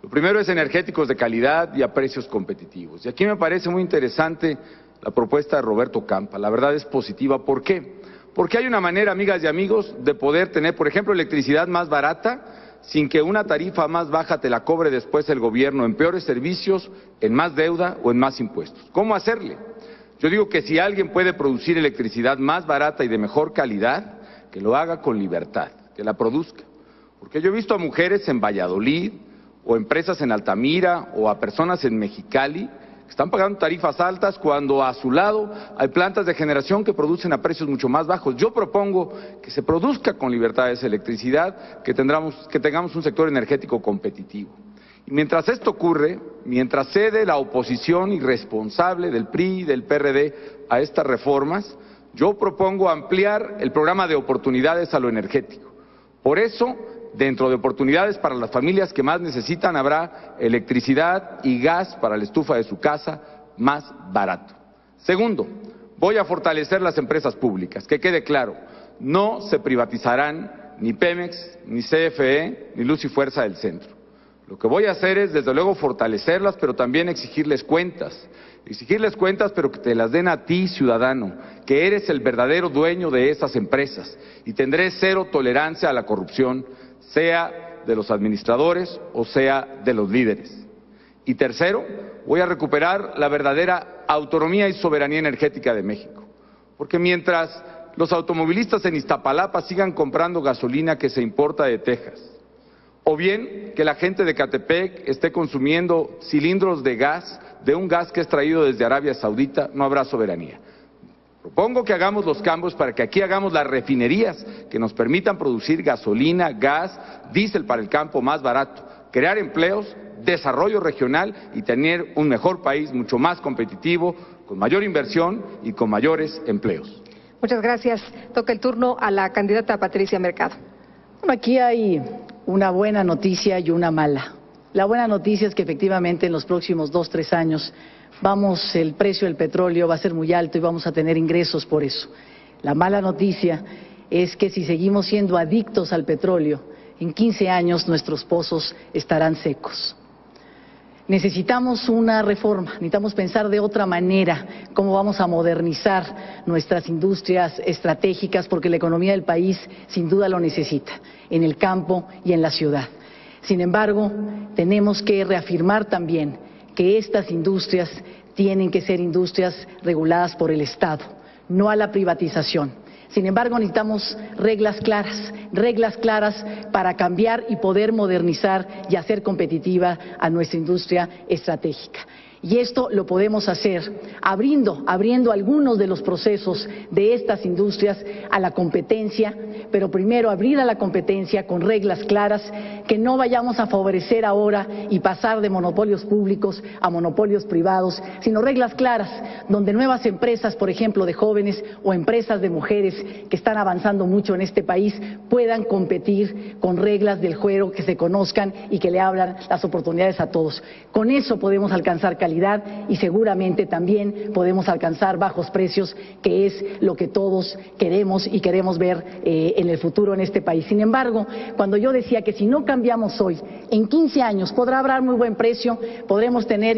Lo primero es energéticos de calidad y a precios competitivos. Y aquí me parece muy interesante la propuesta de Roberto Campa, la verdad es positiva. ¿Por qué? Porque hay una manera, amigas y amigos, de poder tener, por ejemplo, electricidad más barata sin que una tarifa más baja te la cobre después el gobierno en peores servicios, en más deuda o en más impuestos. ¿Cómo hacerle? Yo digo que si alguien puede producir electricidad más barata y de mejor calidad, que lo haga con libertad, que la produzca. Porque yo he visto a mujeres en Valladolid, o empresas en Altamira, o a personas en Mexicali, que están pagando tarifas altas cuando a su lado hay plantas de generación que producen a precios mucho más bajos. Yo propongo que se produzca con libertad esa electricidad, que tengamos un sector energético competitivo. Y mientras esto ocurre, mientras cede la oposición irresponsable del PRI y del PRD a estas reformas, Yo propongo ampliar el programa de oportunidades a lo energético. Por eso, dentro de oportunidades para las familias que más necesitan, habrá electricidad y gas para la estufa de su casa más barato. Segundo, voy a fortalecer las empresas públicas. Que quede claro, no se privatizarán ni Pemex, ni CFE, ni Luz y Fuerza del Centro. Lo que voy a hacer es, desde luego, fortalecerlas, pero también exigirles cuentas. Exigirles cuentas, pero que te las den a ti, ciudadano, que eres el verdadero dueño de esas empresas. Y tendré cero tolerancia a la corrupción, sea de los administradores o sea de los líderes. Y tercero, voy a recuperar la verdadera autonomía y soberanía energética de México. Porque mientras los automovilistas en Iztapalapa sigan comprando gasolina que se importa de Texas, o bien que la gente de Catepec esté consumiendo cilindros de gas, de un gas que es traído desde Arabia Saudita, no habrá soberanía. Propongo que hagamos los cambios para que aquí hagamos las refinerías que nos permitan producir gasolina, gas, diésel para el campo más barato, crear empleos, desarrollo regional y tener un mejor país mucho más competitivo, con mayor inversión y con mayores empleos. Muchas gracias. Toca el turno a la candidata Patricia Mercado. Bueno, aquí hay una buena noticia y una mala. La buena noticia es que efectivamente en los próximos 2-3 años el precio del petróleo va a ser muy alto y vamos a tener ingresos por eso. La mala noticia es que si seguimos siendo adictos al petróleo, en 15 años nuestros pozos estarán secos. Necesitamos una reforma, necesitamos pensar de otra manera cómo vamos a modernizar nuestras industrias estratégicas, porque la economía del país sin duda lo necesita, en el campo y en la ciudad. Sin embargo, tenemos que reafirmar también que estas industrias tienen que ser industrias reguladas por el Estado, no a la privatización. Sin embargo, necesitamos reglas claras para cambiar y poder modernizar y hacer competitiva a nuestra industria estratégica. Y esto lo podemos hacer abriendo algunos de los procesos de estas industrias a la competencia, pero primero abrir a la competencia con reglas claras, que no vayamos a favorecer ahora y pasar de monopolios públicos a monopolios privados, sino reglas claras donde nuevas empresas, por ejemplo, de jóvenes o empresas de mujeres que están avanzando mucho en este país puedan competir con reglas del juego que se conozcan y que le abran las oportunidades a todos. Con eso podemos alcanzar calidad y seguramente también podemos alcanzar bajos precios, que es lo que todos queremos y queremos ver en el futuro en este país. Sin embargo, cuando yo decía que si no cambiamos hoy, en 15 años podrá haber muy buen precio, podremos tener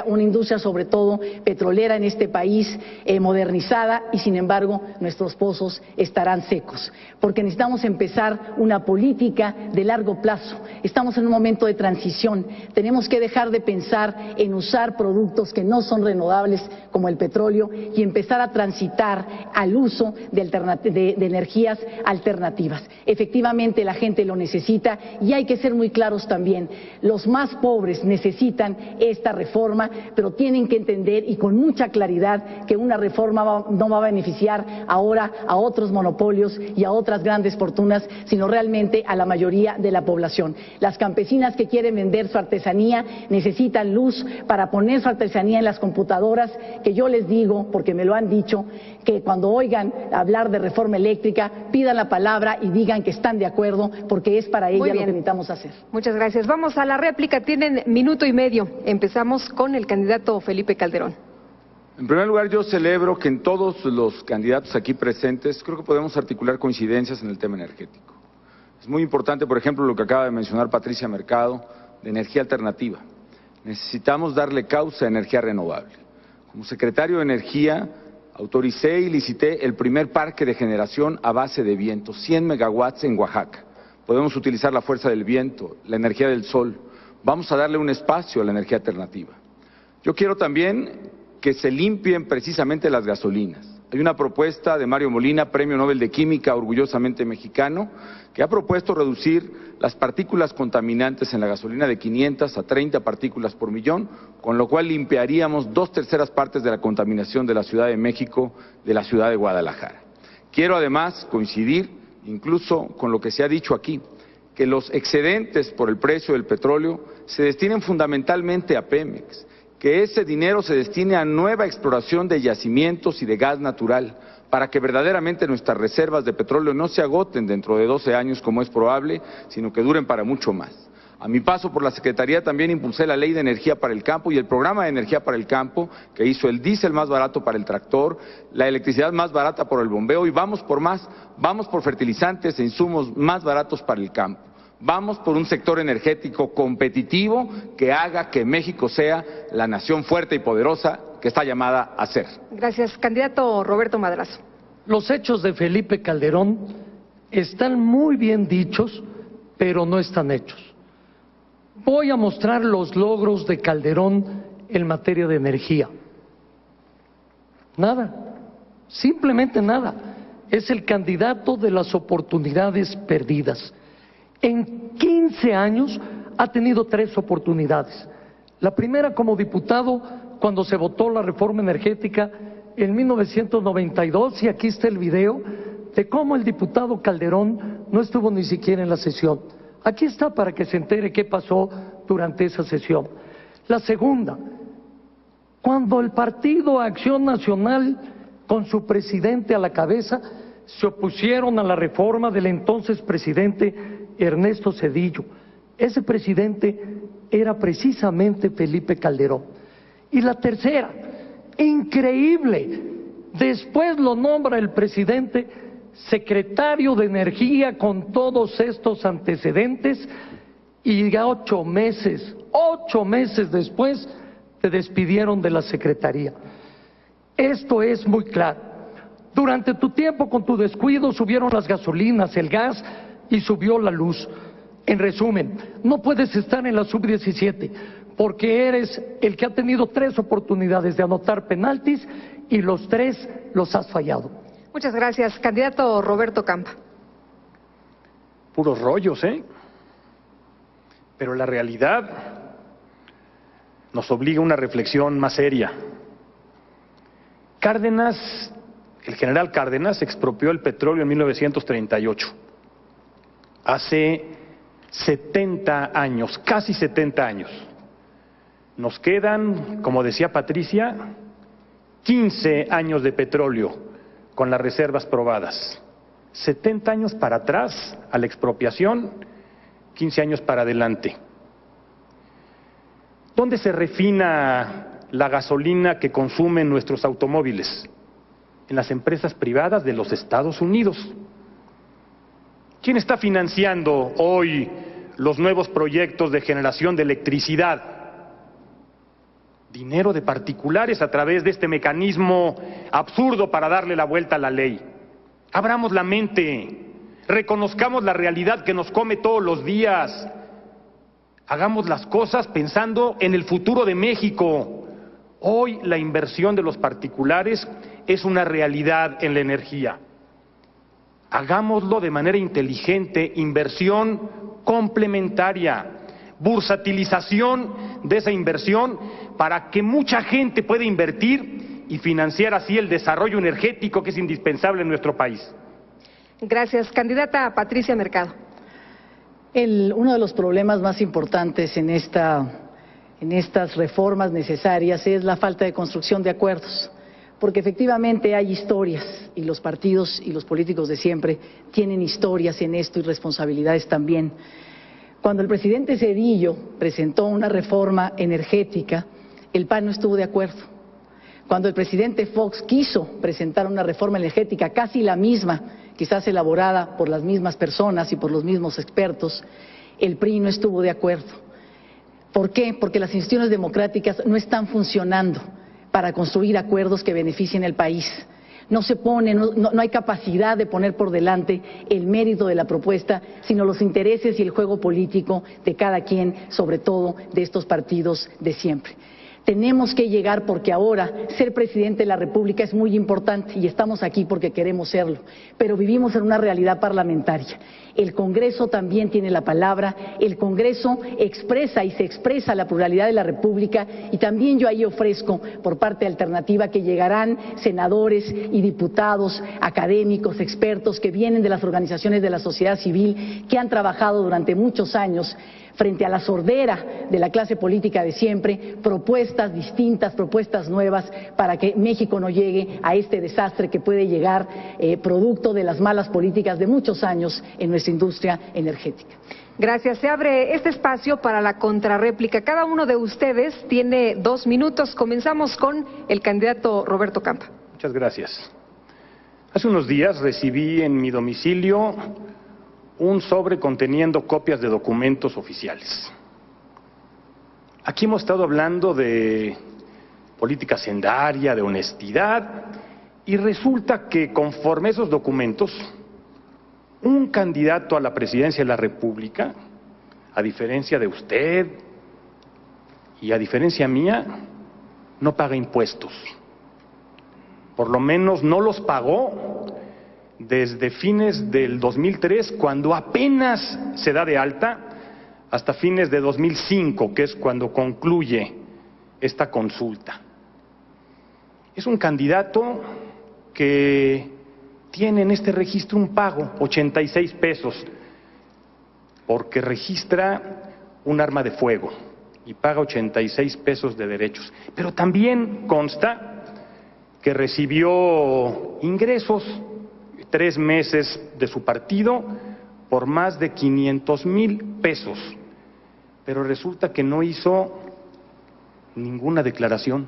una industria sobre todo petrolera en este país, modernizada, y sin embargo nuestros pozos estarán secos, porque necesitamos empezar una política de largo plazo. Estamos en un momento de transición, tenemos que dejar de pensar en usar productos que no son renovables como el petróleo y empezar a transitar al uso de energías alternativas. Efectivamente la gente lo necesita y hay que ser muy claros también. Los más pobres necesitan esta reforma, pero tienen que entender y con mucha claridad que una reforma no va a beneficiar ahora a otros monopolios y a otras grandes fortunas, sino realmente a la mayoría de la población. Las campesinas que quieren vender su artesanía necesitan luz para poner su artesanía en las computadoras, que yo les digo, porque me lo han dicho, que cuando oigan hablar de reforma eléctrica, pidan la palabra y digan que están de acuerdo, porque es para ella lo que necesitamos hacer. Muchas gracias. Vamos a la réplica, tienen minuto y medio. Empezamos con el candidato Felipe Calderón. En primer lugar, yo celebro que en todos los candidatos aquí presentes, creo que podemos articular coincidencias en el tema energético. Es muy importante, por ejemplo, lo que acaba de mencionar Patricia Mercado, de energía alternativa. Necesitamos darle causa a energía renovable. Como secretario de Energía, autoricé y licité el primer parque de generación a base de viento, 100 megawatts en Oaxaca. Podemos utilizar la fuerza del viento, la energía del sol. Vamos a darle un espacio a la energía alternativa. Yo quiero también que se limpien precisamente las gasolinas. Hay una propuesta de Mario Molina, Premio Nobel de Química, orgullosamente mexicano, que ha propuesto reducir las partículas contaminantes en la gasolina de 500 a 30 partículas por millón, con lo cual limpiaríamos 2/3 partes de la contaminación de la Ciudad de México, de la ciudad de Guadalajara. Quiero además coincidir incluso con lo que se ha dicho aquí, que los excedentes por el precio del petróleo se destinen fundamentalmente a Pemex, que ese dinero se destine a nueva exploración de yacimientos y de gas natural, para que verdaderamente nuestras reservas de petróleo no se agoten dentro de 12 años, como es probable, sino que duren para mucho más. A mi paso por la Secretaría también impulsé la Ley de Energía para el Campo y el Programa de Energía para el Campo, que hizo el diésel más barato para el tractor, la electricidad más barata por el bombeo, y vamos por más, vamos por fertilizantes e insumos más baratos para el campo. Vamos por un sector energético competitivo que haga que México sea la nación fuerte y poderosa que está llamada a ser. Gracias. Candidato Roberto Madrazo. Los hechos de Felipe Calderón están muy bien dichos, pero no están hechos. Voy a mostrar los logros de Calderón en materia de energía. Nada, simplemente nada. Es el candidato de las oportunidades perdidas. En 15 años ha tenido 3 oportunidades. La primera como diputado cuando se votó la reforma energética en 1992, y aquí está el video de cómo el diputado Calderón no estuvo ni siquiera en la sesión. Aquí está para que se entere qué pasó durante esa sesión. La segunda, cuando el Partido Acción Nacional, con su presidente a la cabeza, se opusieron a la reforma del entonces presidente Ernesto Zedillo. Ese presidente era precisamente Felipe Calderón. Y la tercera, increíble, después lo nombra el presidente secretario de Energía con todos estos antecedentes, y ya 8 meses después te despidieron de la secretaría. Esto es muy claro. Durante tu tiempo, con tu descuido, subieron las gasolinas, el gas y subió la luz. En resumen, no puedes estar en la sub-17 porque eres el que ha tenido 3 oportunidades de anotar penaltis y los 3 los has fallado. Muchas gracias. Candidato Roberto Campa. Puros rollos, ¿eh? Pero la realidad nos obliga a una reflexión más seria. Cárdenas, el general Cárdenas, expropió el petróleo en 1938. Hace 70 años, casi 70 años. Nos quedan, como decía Patricia, 15 años de petróleo con las reservas probadas. 70 años para atrás a la expropiación, 15 años para adelante. ¿Dónde se refina la gasolina que consumen nuestros automóviles? En las empresas privadas de los Estados Unidos. ¿Quién está financiando hoy los nuevos proyectos de generación de electricidad? Dinero de particulares a través de este mecanismo absurdo para darle la vuelta a la ley. Abramos la mente, reconozcamos la realidad que nos come todos los días. Hagamos las cosas pensando en el futuro de México. Hoy la inversión de los particulares es una realidad en la energía. Hagámoslo de manera inteligente, inversión complementaria, bursatilización de esa inversión para que mucha gente pueda invertir y financiar así el desarrollo energético que es indispensable en nuestro país. Gracias. Candidata Patricia Mercado. Uno de los problemas más importantes en estas reformas necesarias es la falta de construcción de acuerdos, porque efectivamente hay historias y los partidos y los políticos de siempre tienen historias en esto y responsabilidades también. Cuando el presidente Zedillo presentó una reforma energética, el PAN no estuvo de acuerdo. Cuando el presidente Fox quiso presentar una reforma energética casi la misma, quizás elaborada por las mismas personas y por los mismos expertos, el PRI no estuvo de acuerdo. ¿Por qué? Porque las instituciones democráticas no están funcionando para construir acuerdos que beneficien al país. No hay capacidad de poner por delante el mérito de la propuesta, sino los intereses y el juego político de cada quien, sobre todo de estos partidos de siempre. Tenemos que llegar, porque ahora ser presidente de la República es muy importante y estamos aquí porque queremos serlo, pero vivimos en una realidad parlamentaria. El Congreso también tiene la palabra, el Congreso expresa y se expresa la pluralidad de la República, y también yo ahí ofrezco por parte de Alternativa que llegarán senadores y diputados, académicos, expertos que vienen de las organizaciones de la sociedad civil que han trabajado durante muchos años frente a la sordera de la clase política de siempre, propuestas distintas, propuestas nuevas para que México no llegue a este desastre que puede llegar producto de las malas políticas de muchos años en nuestra industria energética. Gracias. Se abre este espacio para la contrarréplica. Cada uno de ustedes tiene 2 minutos. Comenzamos con el candidato Roberto Campa. Muchas gracias. Hace unos días recibí en mi domicilio un sobre conteniendo copias de documentos oficiales. Aquí hemos estado hablando de política hacendaria, de honestidad, y resulta que conforme a esos documentos, un candidato a la presidencia de la República, a diferencia de usted y a diferencia mía, no paga impuestos. Por lo menos no los pagó desde fines del 2003, cuando apenas se da de alta, hasta fines de 2005, que es cuando concluye esta consulta. Es un candidato que tiene en este registro un pago, 86 pesos, porque registra un arma de fuego y paga 86 pesos de derechos. Pero también consta que recibió ingresos 3 meses de su partido por más de 500,000 pesos, pero resulta que no hizo ninguna declaración,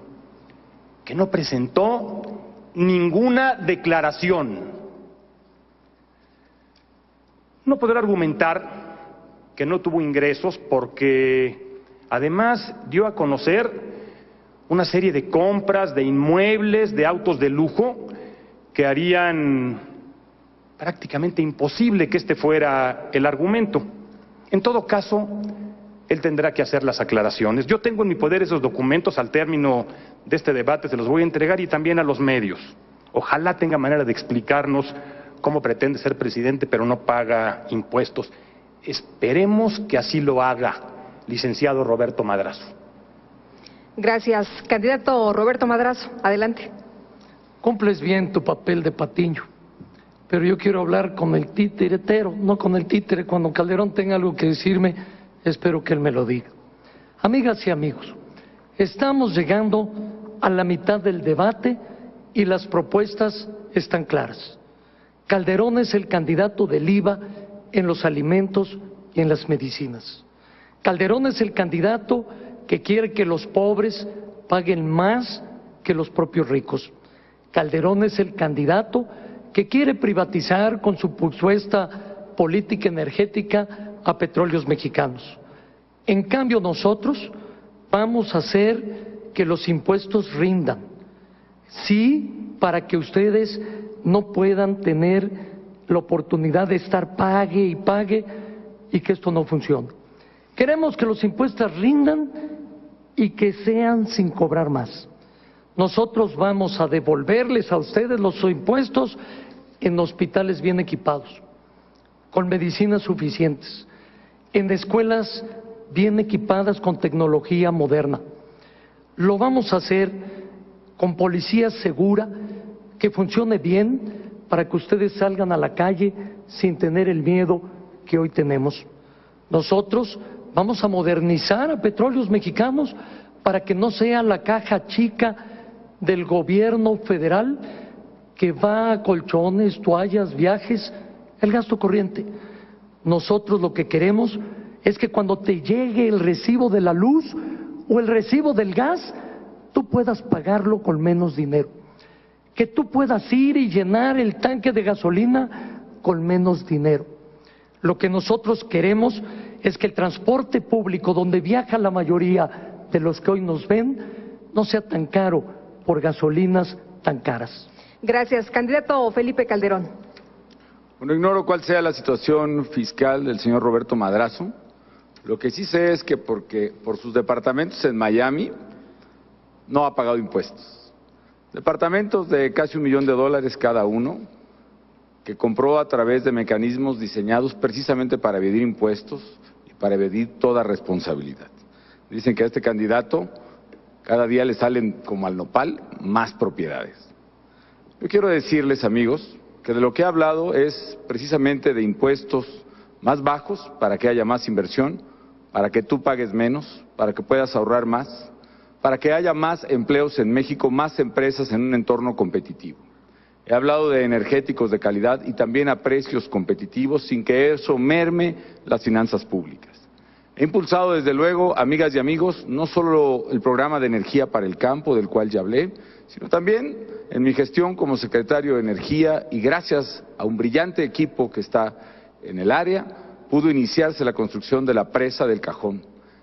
que no presentó ninguna declaración. No podrá argumentar que no tuvo ingresos porque además dio a conocer una serie de compras de inmuebles, de autos de lujo, que harían prácticamente imposible que este fuera el argumento. En todo caso, él tendrá que hacer las aclaraciones. Yo tengo en mi poder esos documentos. Al término de este debate se los voy a entregar, y también a los medios. Ojalá tenga manera de explicarnos cómo pretende ser presidente pero no paga impuestos. Esperemos que así lo haga, licenciado Roberto Madrazo. Gracias. Candidato Roberto Madrazo, adelante. Cumples bien tu papel de patiño, pero yo quiero hablar con el titiritero, no con el títere. Cuando Calderón tenga algo que decirme, espero que él me lo diga. Amigas y amigos, estamos llegando a la mitad del debate y las propuestas están claras. Calderón es el candidato del IVA en los alimentos y en las medicinas. Calderón es el candidato que quiere que los pobres paguen más que los propios ricos. Calderón es el candidato que quiere privatizar con su supuesta política energética a Petróleos Mexicanos. En cambio, nosotros vamos a hacer que los impuestos rindan. Sí, para que ustedes no puedan tener la oportunidad de estar pague y pague y que esto no funcione. Queremos que los impuestos rindan y que sean sin cobrar más. Nosotros vamos a devolverles a ustedes los impuestos en hospitales bien equipados, con medicinas suficientes, en escuelas bien equipadas con tecnología moderna. Lo vamos a hacer con policía segura, que funcione bien, para que ustedes salgan a la calle sin tener el miedo que hoy tenemos. Nosotros vamos a modernizar a Petróleos Mexicanos para que no sea la caja chica del gobierno federal que va a colchones, toallas, viajes, el gasto corriente. Nosotros lo que queremos es que cuando te llegue el recibo de la luz o el recibo del gas, tú puedas pagarlo con menos dinero. Que tú puedas ir y llenar el tanque de gasolina con menos dinero. Lo que nosotros queremos es que el transporte público, donde viaja la mayoría de los que hoy nos ven, no sea tan caro por gasolinas tan caras. Gracias. Candidato Felipe Calderón. Bueno, ignoro cuál sea la situación fiscal del señor Roberto Madrazo. Lo que sí sé es que por sus departamentos en Miami no ha pagado impuestos. Departamentos de casi $1 millón cada uno, que compró a través de mecanismos diseñados precisamente para evadir impuestos y para evadir toda responsabilidad. Dicen que a este candidato cada día le salen como al nopal más propiedades. Yo quiero decirles, amigos, que de lo que he hablado es precisamente de impuestos más bajos para que haya más inversión, para que tú pagues menos, para que puedas ahorrar más, para que haya más empleos en México, más empresas en un entorno competitivo. He hablado de energéticos de calidad y también a precios competitivos sin que eso merme las finanzas públicas. He impulsado desde luego, amigas y amigos, no solo el programa de energía para el campo, del cual ya hablé, sino también en mi gestión como secretario de Energía y gracias a un brillante equipo que está en el área, pudo iniciarse la construcción de la presa del Cajón,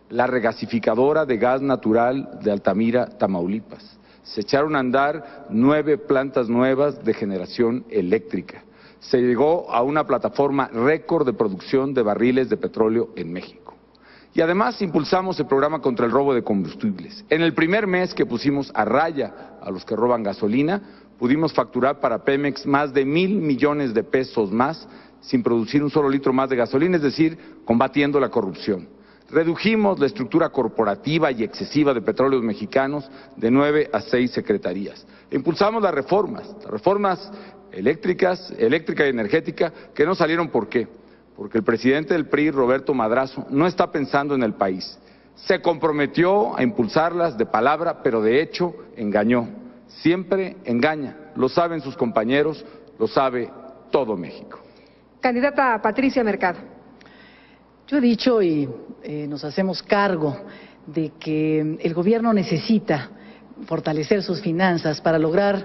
la regasificadora de gas natural de Altamira, Tamaulipas. Se echaron a andar 9 plantas nuevas de generación eléctrica. Se llegó a una plataforma récord de producción de barriles de petróleo en México. Y además impulsamos el programa contra el robo de combustibles. En el primer mes que pusimos a raya a los que roban gasolina, pudimos facturar para Pemex más de 1,000 millones de pesos más sin producir un solo litro más de gasolina, es decir, combatiendo la corrupción. Redujimos la estructura corporativa y excesiva de Petróleos Mexicanos de 9 a 6 secretarías. Impulsamos las reformas eléctrica y energética, que no salieron. ¿Por qué? Porque el presidente del PRI, Roberto Madrazo, no está pensando en el país. Se comprometió a impulsarlas de palabra, pero de hecho engañó. Siempre engaña. Lo saben sus compañeros, lo sabe todo México. Candidata Patricia Mercado. Yo he dicho y nos hacemos cargo de que el gobierno necesita fortalecer sus finanzas para lograr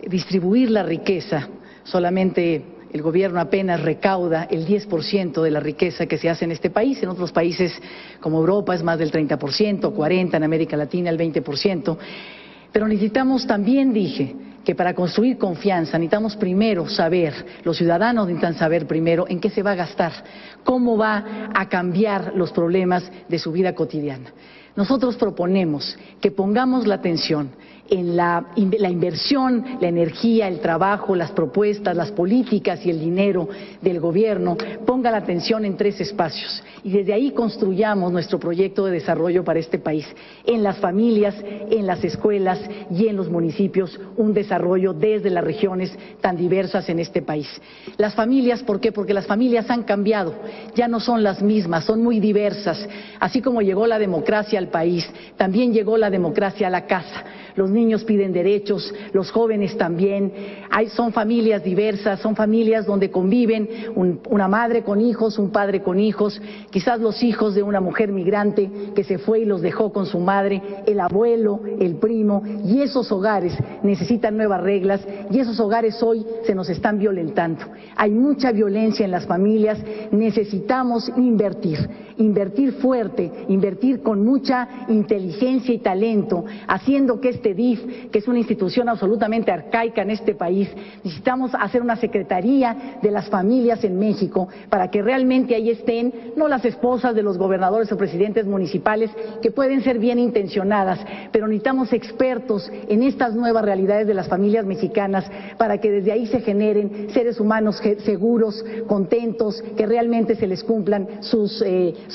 distribuir la riqueza. Solamente el gobierno apenas recauda el 10% de la riqueza que se hace en este país. En otros países como Europa es más del 30%, 40%, en América Latina el 20%. Pero necesitamos también, dije, que para construir confianza necesitamos primero saber, los ciudadanos necesitan saber primero en qué se va a gastar, cómo va a cambiar los problemas de su vida cotidiana. Nosotros proponemos que pongamos la atención en la inversión, la energía, el trabajo, las propuestas, las políticas y el dinero del gobierno, ponga la atención en 3 espacios y desde ahí construyamos nuestro proyecto de desarrollo para este país, en las familias, en las escuelas y en los municipios, un desarrollo desde las regiones tan diversas en este país. Las familias, ¿por qué? Porque las familias han cambiado, ya no son las mismas, son muy diversas. Así como llegó la democracia al país, también llegó la democracia a la casa. Los niños piden derechos, los jóvenes también. Son familias diversas, son familias donde conviven una madre con hijos, un padre con hijos, quizás los hijos de una mujer migrante que se fue y los dejó con su madre, el abuelo, el primo, y esos hogares necesitan nuevas reglas y esos hogares hoy se nos están violentando. Hay mucha violencia en las familias, necesitamos invertir fuerte, invertir con mucha inteligencia y talento, haciendo que este DIF, que es una institución absolutamente arcaica en este país, necesitamos hacer una secretaría de las familias en México para que realmente ahí estén, no las esposas de los gobernadores o presidentes municipales, que pueden ser bien intencionadas, pero necesitamos expertos en estas nuevas realidades de las familias mexicanas para que desde ahí se generen seres humanos seguros, contentos, que realmente se les cumplan sus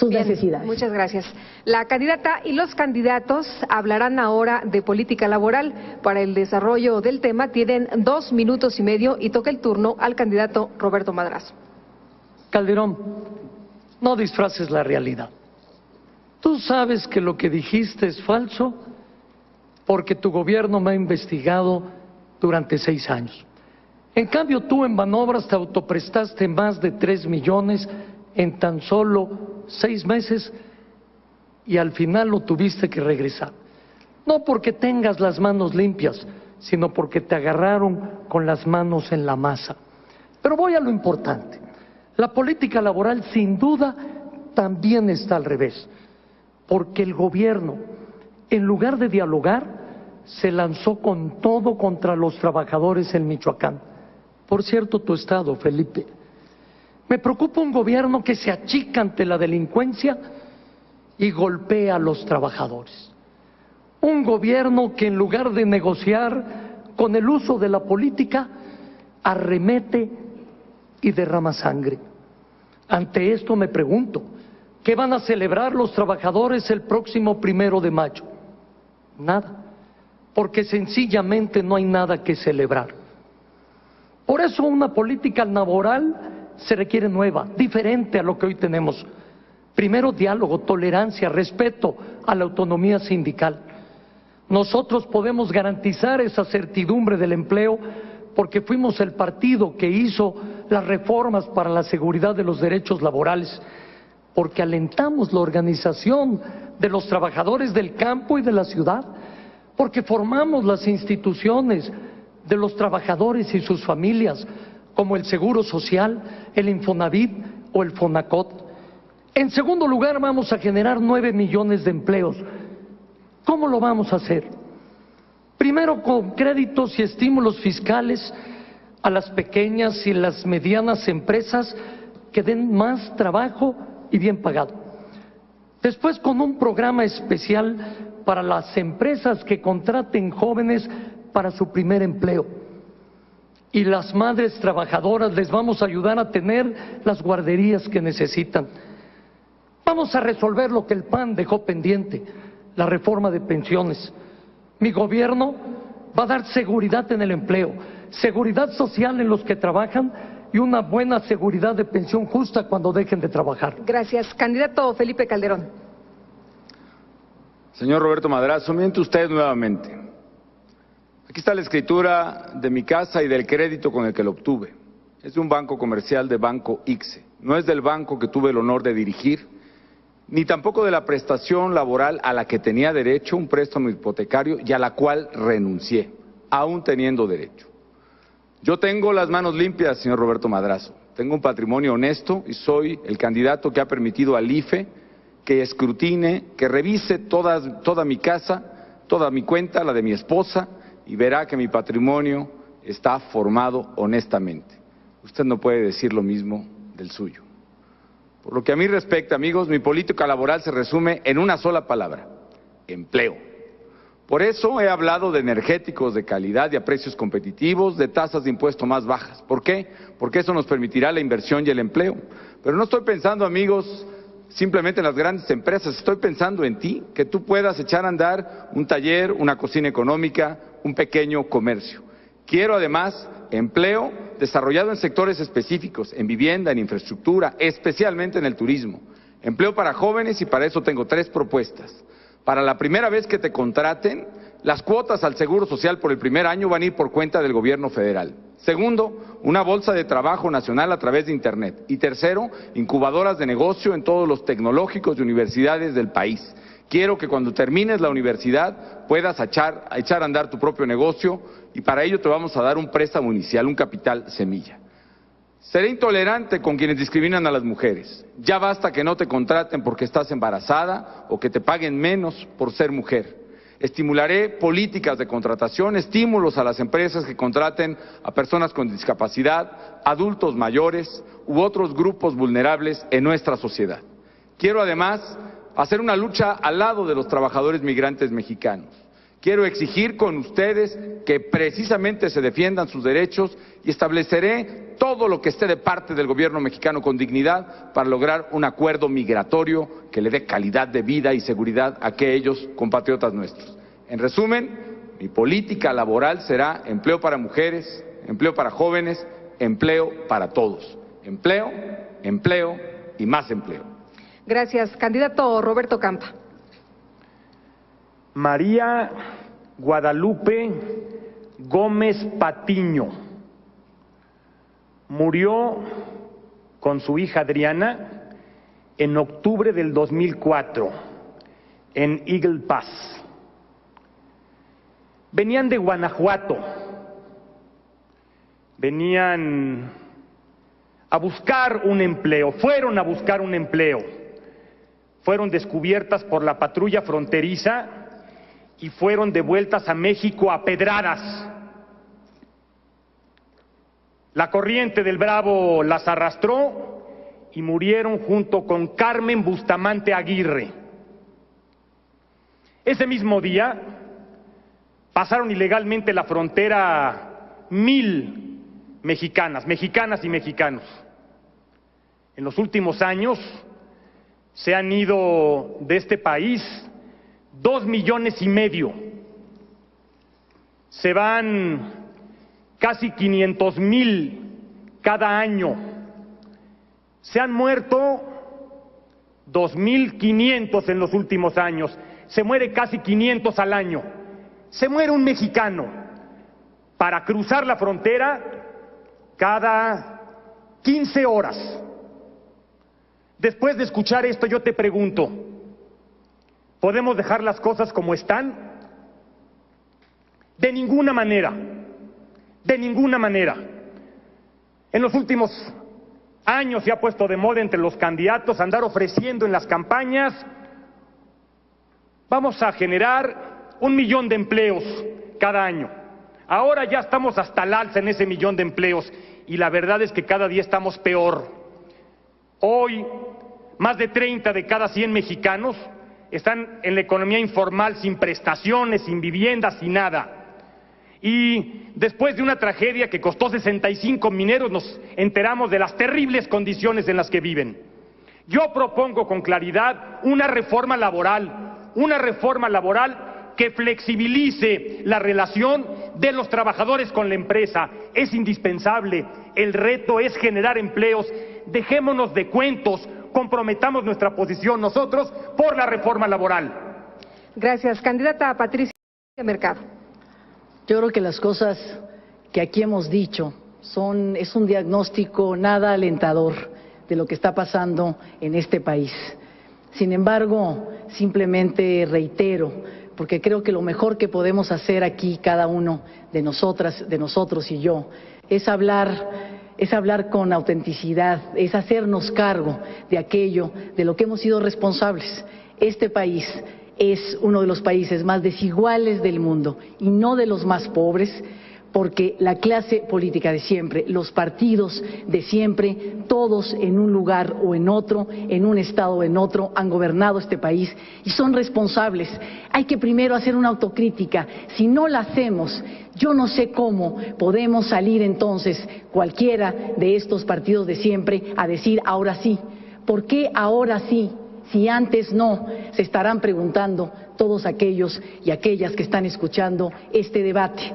necesidades. Muchas gracias. La candidata y los candidatos hablarán ahora de política laboral. Para el desarrollo del tema tienen 2 minutos y medio y toca el turno al candidato Roberto Madrazo. Calderón, no disfraces la realidad. Tú sabes que lo que dijiste es falso porque tu gobierno me ha investigado durante 6 años. En cambio, tú en manobras te autoprestaste más de 3 millones en tan solo 6 meses y al final lo tuviste que regresar. No porque tengas las manos limpias, sino porque te agarraron con las manos en la masa. Pero voy a lo importante. La política laboral sin duda también está al revés, porque el gobierno, en lugar de dialogar, se lanzó con todo contra los trabajadores en Michoacán. Por cierto, tu estado, Felipe. Me preocupa un gobierno que se achica ante la delincuencia y golpea a los trabajadores. Un gobierno que en lugar de negociar con el uso de la política, arremete y derrama sangre. Ante esto me pregunto, ¿qué van a celebrar los trabajadores el próximo 1 de mayo? Nada, porque sencillamente no hay nada que celebrar. Por eso una política laboral se requiere nueva, diferente a lo que hoy tenemos. Primero, diálogo, tolerancia, respeto a la autonomía sindical. Nosotros podemos garantizar esa certidumbre del empleo porque fuimos el partido que hizo las reformas para la seguridad de los derechos laborales, porque alentamos la organización de los trabajadores del campo y de la ciudad, porque formamos las instituciones de los trabajadores y sus familias, como el Seguro Social, el Infonavit o el Fonacot. En segundo lugar, vamos a generar 9 millones de empleos. ¿Cómo lo vamos a hacer? Primero, con créditos y estímulos fiscales a las pequeñas y las medianas empresas que den más trabajo y bien pagado. Después, con un programa especial para las empresas que contraten jóvenes para su primer empleo. Y las madres trabajadoras les vamos a ayudar a tener las guarderías que necesitan. Vamos a resolver lo que el PAN dejó pendiente, la reforma de pensiones. Mi gobierno va a dar seguridad en el empleo, seguridad social en los que trabajan y una buena seguridad de pensión justa cuando dejen de trabajar. Gracias. Candidato Felipe Calderón. Señor Roberto Madrazo, miente usted nuevamente. Aquí está la escritura de mi casa y del crédito con el que lo obtuve. Es de un banco comercial de Banco ICSE. No es del banco que tuve el honor de dirigir, ni tampoco de la prestación laboral a la que tenía derecho, un préstamo hipotecario, y a la cual renuncié, aún teniendo derecho. Yo tengo las manos limpias, señor Roberto Madrazo. Tengo un patrimonio honesto y soy el candidato que ha permitido al IFE que escrutine, que revise toda mi casa, toda mi cuenta, la de mi esposa, y verá que mi patrimonio está formado honestamente. Usted no puede decir lo mismo del suyo. Por lo que a mí respecta, amigos, mi política laboral se resume en una sola palabra: empleo. Por eso he hablado de energéticos de calidad y a precios competitivos, de tasas de impuesto más bajas. ¿Por qué? Porque eso nos permitirá la inversión y el empleo. Pero no estoy pensando, amigos, simplemente en las grandes empresas, estoy pensando en ti, que tú puedas echar a andar un taller, una cocina económica, un pequeño comercio. Quiero además empleo desarrollado en sectores específicos, en vivienda, en infraestructura, especialmente en el turismo. Empleo para jóvenes y para eso tengo 3 propuestas. Para la primera vez que te contraten, las cuotas al Seguro Social por el primer año van a ir por cuenta del gobierno federal. Segundo, una bolsa de trabajo nacional a través de Internet. Y tercero, incubadoras de negocio en todos los tecnológicos y universidades del país. Quiero que cuando termines la universidad puedas echar a andar tu propio negocio y para ello te vamos a dar un préstamo inicial, un capital semilla. Seré intolerante con quienes discriminan a las mujeres. Ya basta que no te contraten porque estás embarazada o que te paguen menos por ser mujer. Estimularé políticas de contratación, estímulos a las empresas que contraten a personas con discapacidad, adultos mayores u otros grupos vulnerables en nuestra sociedad. Quiero además hacer una lucha al lado de los trabajadores migrantes mexicanos. Quiero exigir con ustedes que precisamente se defiendan sus derechos y estableceré todo lo que esté de parte del gobierno mexicano con dignidad para lograr un acuerdo migratorio que le dé calidad de vida y seguridad a aquellos compatriotas nuestros. En resumen, mi política laboral será empleo para mujeres, empleo para jóvenes, empleo para todos. Empleo, empleo y más empleo. Gracias. Candidato Roberto Campa. María Guadalupe Gómez Patiño murió con su hija Adriana en octubre del 2004 en Eagle Pass. Venían de Guanajuato, venían a buscar un empleo, fueron a buscar un empleo, fueron descubiertas por la patrulla fronteriza y fueron devueltas a México a pedradas. La corriente del Bravo las arrastró y murieron junto con Carmen Bustamante Aguirre. Ese mismo día pasaron ilegalmente la frontera 1,000 mexicanas y mexicanos. En los últimos años se han ido de este país 2,5 millones. Se van casi 500,000 cada año. Se han muerto 2.500 en los últimos años, se muere casi 500 al año. Se muere un mexicano para cruzar la frontera cada 15 horas. Después de escuchar esto, yo te pregunto, ¿podemos dejar las cosas como están? De ninguna manera, de ninguna manera. En los últimos años se ha puesto de moda entre los candidatos andar ofreciendo en las campañas: vamos a generar 1 millón de empleos cada año. Ahora ya estamos hasta el alza en ese 1 millón de empleos y la verdad es que cada día estamos peor. Hoy, más de 30 de cada 100 mexicanos están en la economía informal, sin prestaciones, sin vivienda, sin nada. Y después de una tragedia que costó 65 mineros, nos enteramos de las terribles condiciones en las que viven. Yo propongo con claridad una reforma laboral que flexibilice la relación de los trabajadores con la empresa. Es indispensable. El reto es generar empleos. Dejémonos de cuentos, comprometamos nuestra posición nosotros por la reforma laboral. Gracias. Candidata Patricia Mercado. Yo creo que las cosas que aquí hemos dicho es un diagnóstico nada alentador de lo que está pasando en este país. Sin embargo, simplemente reitero, porque creo que lo mejor que podemos hacer aquí, cada uno de nosotros y yo, es hablar con autenticidad, es hacernos cargo de aquello de lo que hemos sido responsables. Este país es uno de los países más desiguales del mundo y no de los más pobres, porque la clase política de siempre, los partidos de siempre, todos en un lugar o en otro, en un estado o en otro, han gobernado este país y son responsables. Hay que primero hacer una autocrítica. Si no la hacemos, yo no sé cómo podemos salir entonces cualquiera de estos partidos de siempre a decir ahora sí. ¿Por qué ahora sí? Si antes no, se estarán preguntando todos aquellos y aquellas que están escuchando este debate.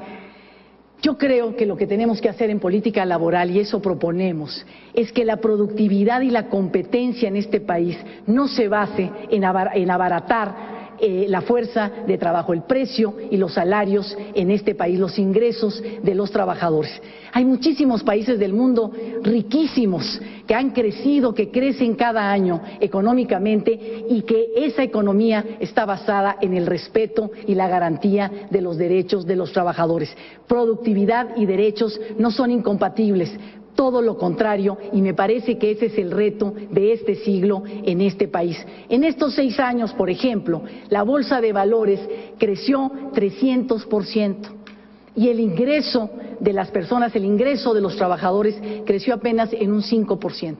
Yo creo que lo que tenemos que hacer en política laboral, y eso proponemos, es que la productividad y la competencia en este país no se base en abaratar la fuerza de trabajo, el precio y los salarios en este país, los ingresos de los trabajadores. Hay muchísimos países del mundo riquísimos que han crecido, que crecen cada año económicamente y que esa economía está basada en el respeto y la garantía de los derechos de los trabajadores. Productividad y derechos no son incompatibles. Todo lo contrario, y me parece que ese es el reto de este siglo en este país. En estos 6 años, por ejemplo, la Bolsa de Valores creció 300% y el ingreso de las personas, el ingreso de los trabajadores creció apenas en un 5%.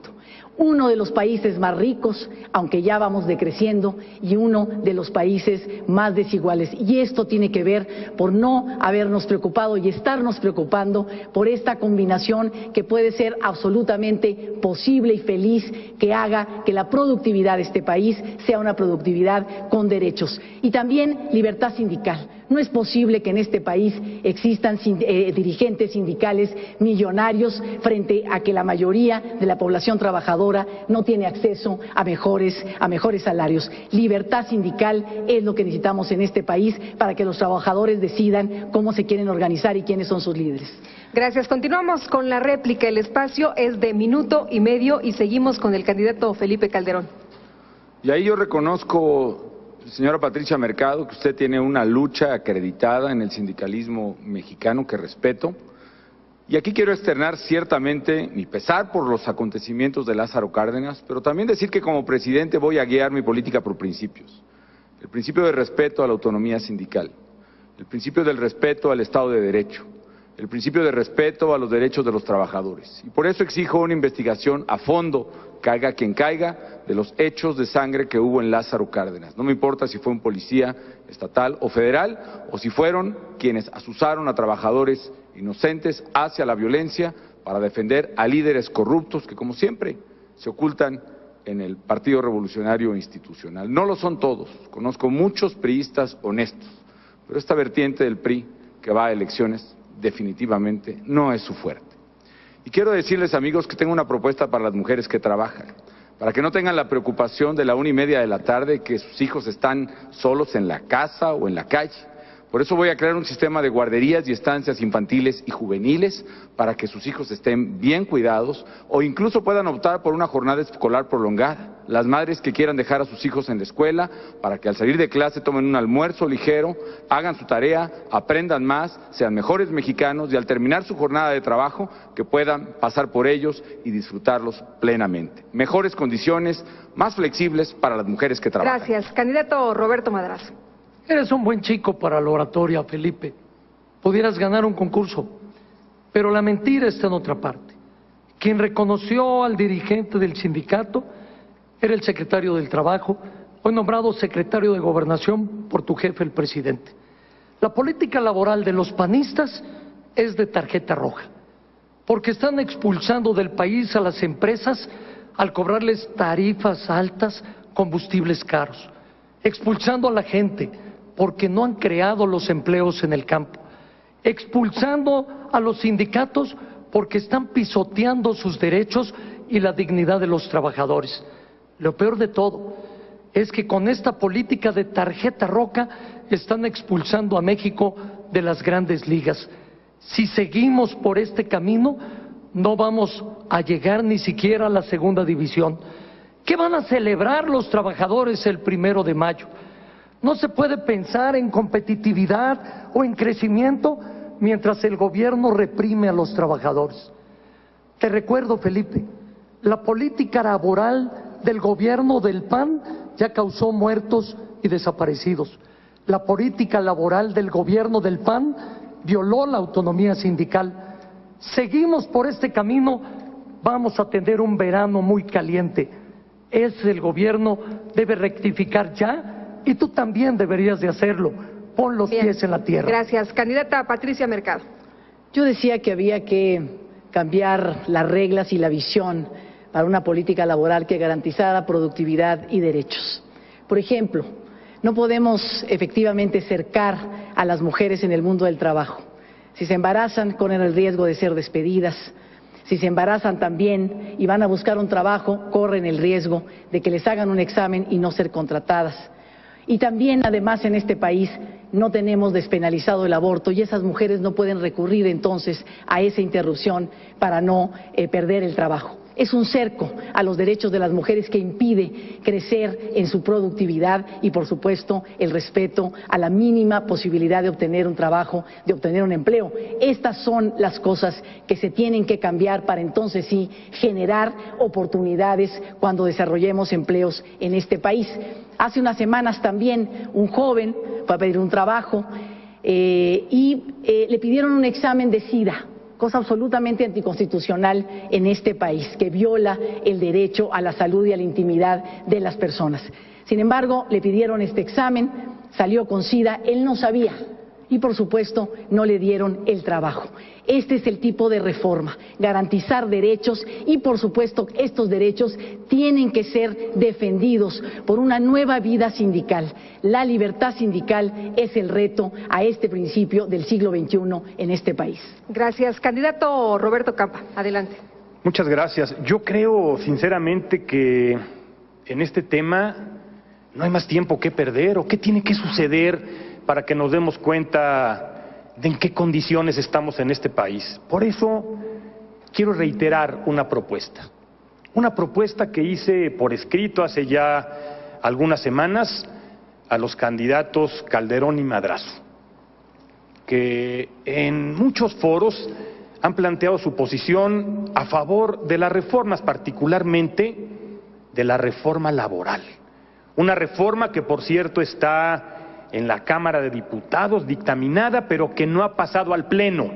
Uno de los países más ricos, aunque ya vamos decreciendo, y uno de los países más desiguales. Y esto tiene que ver por no habernos preocupado y estarnos preocupando por esta combinación que puede ser absolutamente posible y feliz, que haga que la productividad de este país sea una productividad con derechos. Y también libertad sindical. No es posible que en este país existan dirigentes sindicales millonarios frente a que la mayoría de la población trabajadora no tiene acceso a mejores salarios. Libertad sindical es lo que necesitamos en este país para que los trabajadores decidan cómo se quieren organizar y quiénes son sus líderes. Gracias. Continuamos con la réplica. El espacio es de 1 minuto y medio y seguimos con el candidato Felipe Calderón. Y ahí yo reconozco, señora Patricia Mercado, que usted tiene una lucha acreditada en el sindicalismo mexicano que respeto. Y aquí quiero externar ciertamente mi pesar por los acontecimientos de Lázaro Cárdenas, pero también decir que como presidente voy a guiar mi política por principios. El principio de respeto a la autonomía sindical, el principio del respeto al Estado de Derecho, el principio de respeto a los derechos de los trabajadores. Y por eso exijo una investigación a fondo, caiga quien caiga, de los hechos de sangre que hubo en Lázaro Cárdenas. No me importa si fue un policía estatal o federal, o si fueron quienes asusaron a trabajadores inocentes hacia la violencia para defender a líderes corruptos que, como siempre, se ocultan en el Partido Revolucionario Institucional. No lo son todos, conozco muchos priistas honestos, pero esta vertiente del PRI que va a elecciones definitivamente no es su fuerte. Y quiero decirles, amigos, que tengo una propuesta para las mujeres que trabajan, para que no tengan la preocupación de la 1:30 de la tarde que sus hijos están solos en la casa o en la calle. Por eso voy a crear un sistema de guarderías y estancias infantiles y juveniles para que sus hijos estén bien cuidados o incluso puedan optar por una jornada escolar prolongada. Las madres que quieran dejar a sus hijos en la escuela para que al salir de clase tomen un almuerzo ligero, hagan su tarea, aprendan más, sean mejores mexicanos y al terminar su jornada de trabajo que puedan pasar por ellos y disfrutarlos plenamente. Mejores condiciones, más flexibles para las mujeres que trabajan. Gracias. Candidato Roberto Madrazo. Eres un buen chico para la oratoria, Felipe. Pudieras ganar un concurso, pero la mentira está en otra parte. Quien reconoció al dirigente del sindicato era el secretario del Trabajo, hoy nombrado secretario de Gobernación por tu jefe, el presidente. La política laboral de los panistas es de tarjeta roja, porque están expulsando del país a las empresas al cobrarles tarifas altas, combustibles caros, expulsando a la gente porque no han creado los empleos en el campo, expulsando a los sindicatos porque están pisoteando sus derechos y la dignidad de los trabajadores. Lo peor de todo es que con esta política de tarjeta roja están expulsando a México de las grandes ligas. Si seguimos por este camino, no vamos a llegar ni siquiera a la segunda división. ¿Qué van a celebrar los trabajadores el 1 de mayo? No se puede pensar en competitividad o en crecimiento mientras el gobierno reprime a los trabajadores. Te recuerdo, Felipe, la política laboral del gobierno del PAN ya causó muertos y desaparecidos. La política laboral del gobierno del PAN violó la autonomía sindical. Seguimos por este camino, vamos a tener un verano muy caliente. El gobierno debe rectificar ya y tú también deberías de hacerlo. Pon los pies en la tierra. Gracias. Candidata Patricia Mercado. Yo decía que había que cambiar las reglas y la visión para una política laboral que garantizara productividad y derechos. Por ejemplo, no podemos efectivamente cercar a las mujeres en el mundo del trabajo. Si se embarazan, corren el riesgo de ser despedidas. Si se embarazan también y van a buscar un trabajo, corren el riesgo de que les hagan un examen y no ser contratadas. Y también, además, en este país no tenemos despenalizado el aborto y esas mujeres no pueden recurrir entonces a esa interrupción para no perder el trabajo. Es un cerco a los derechos de las mujeres que impide crecer en su productividad y, por supuesto, el respeto a la mínima posibilidad de obtener un trabajo, de obtener un empleo. Estas son las cosas que se tienen que cambiar para entonces sí generar oportunidades cuando desarrollemos empleos en este país. Hace unas semanas también un joven fue a pedir un trabajo y le pidieron un examen de SIDA, cosa absolutamente anticonstitucional en este país, que viola el derecho a la salud y a la intimidad de las personas. Sin embargo, le pidieron este examen, salió con SIDA, él no sabía y por supuesto no le dieron el trabajo. Este es el tipo de reforma, garantizar derechos y por supuesto estos derechos tienen que ser defendidos por una nueva vida sindical. La libertad sindical es el reto a este principio del siglo XXI en este país. Gracias. Candidato Roberto Campa, adelante. Muchas gracias. Yo creo sinceramente que en este tema no hay más tiempo que perder o qué tiene que suceder para que nos demos cuenta de en qué condiciones estamos en este país. Por eso quiero reiterar una propuesta que hice por escrito hace ya algunas semanas a los candidatos Calderón y Madrazo, que en muchos foros han planteado su posición a favor de las reformas, particularmente de la reforma laboral. Una reforma que, por cierto, está en la Cámara de Diputados dictaminada, pero que no ha pasado al Pleno.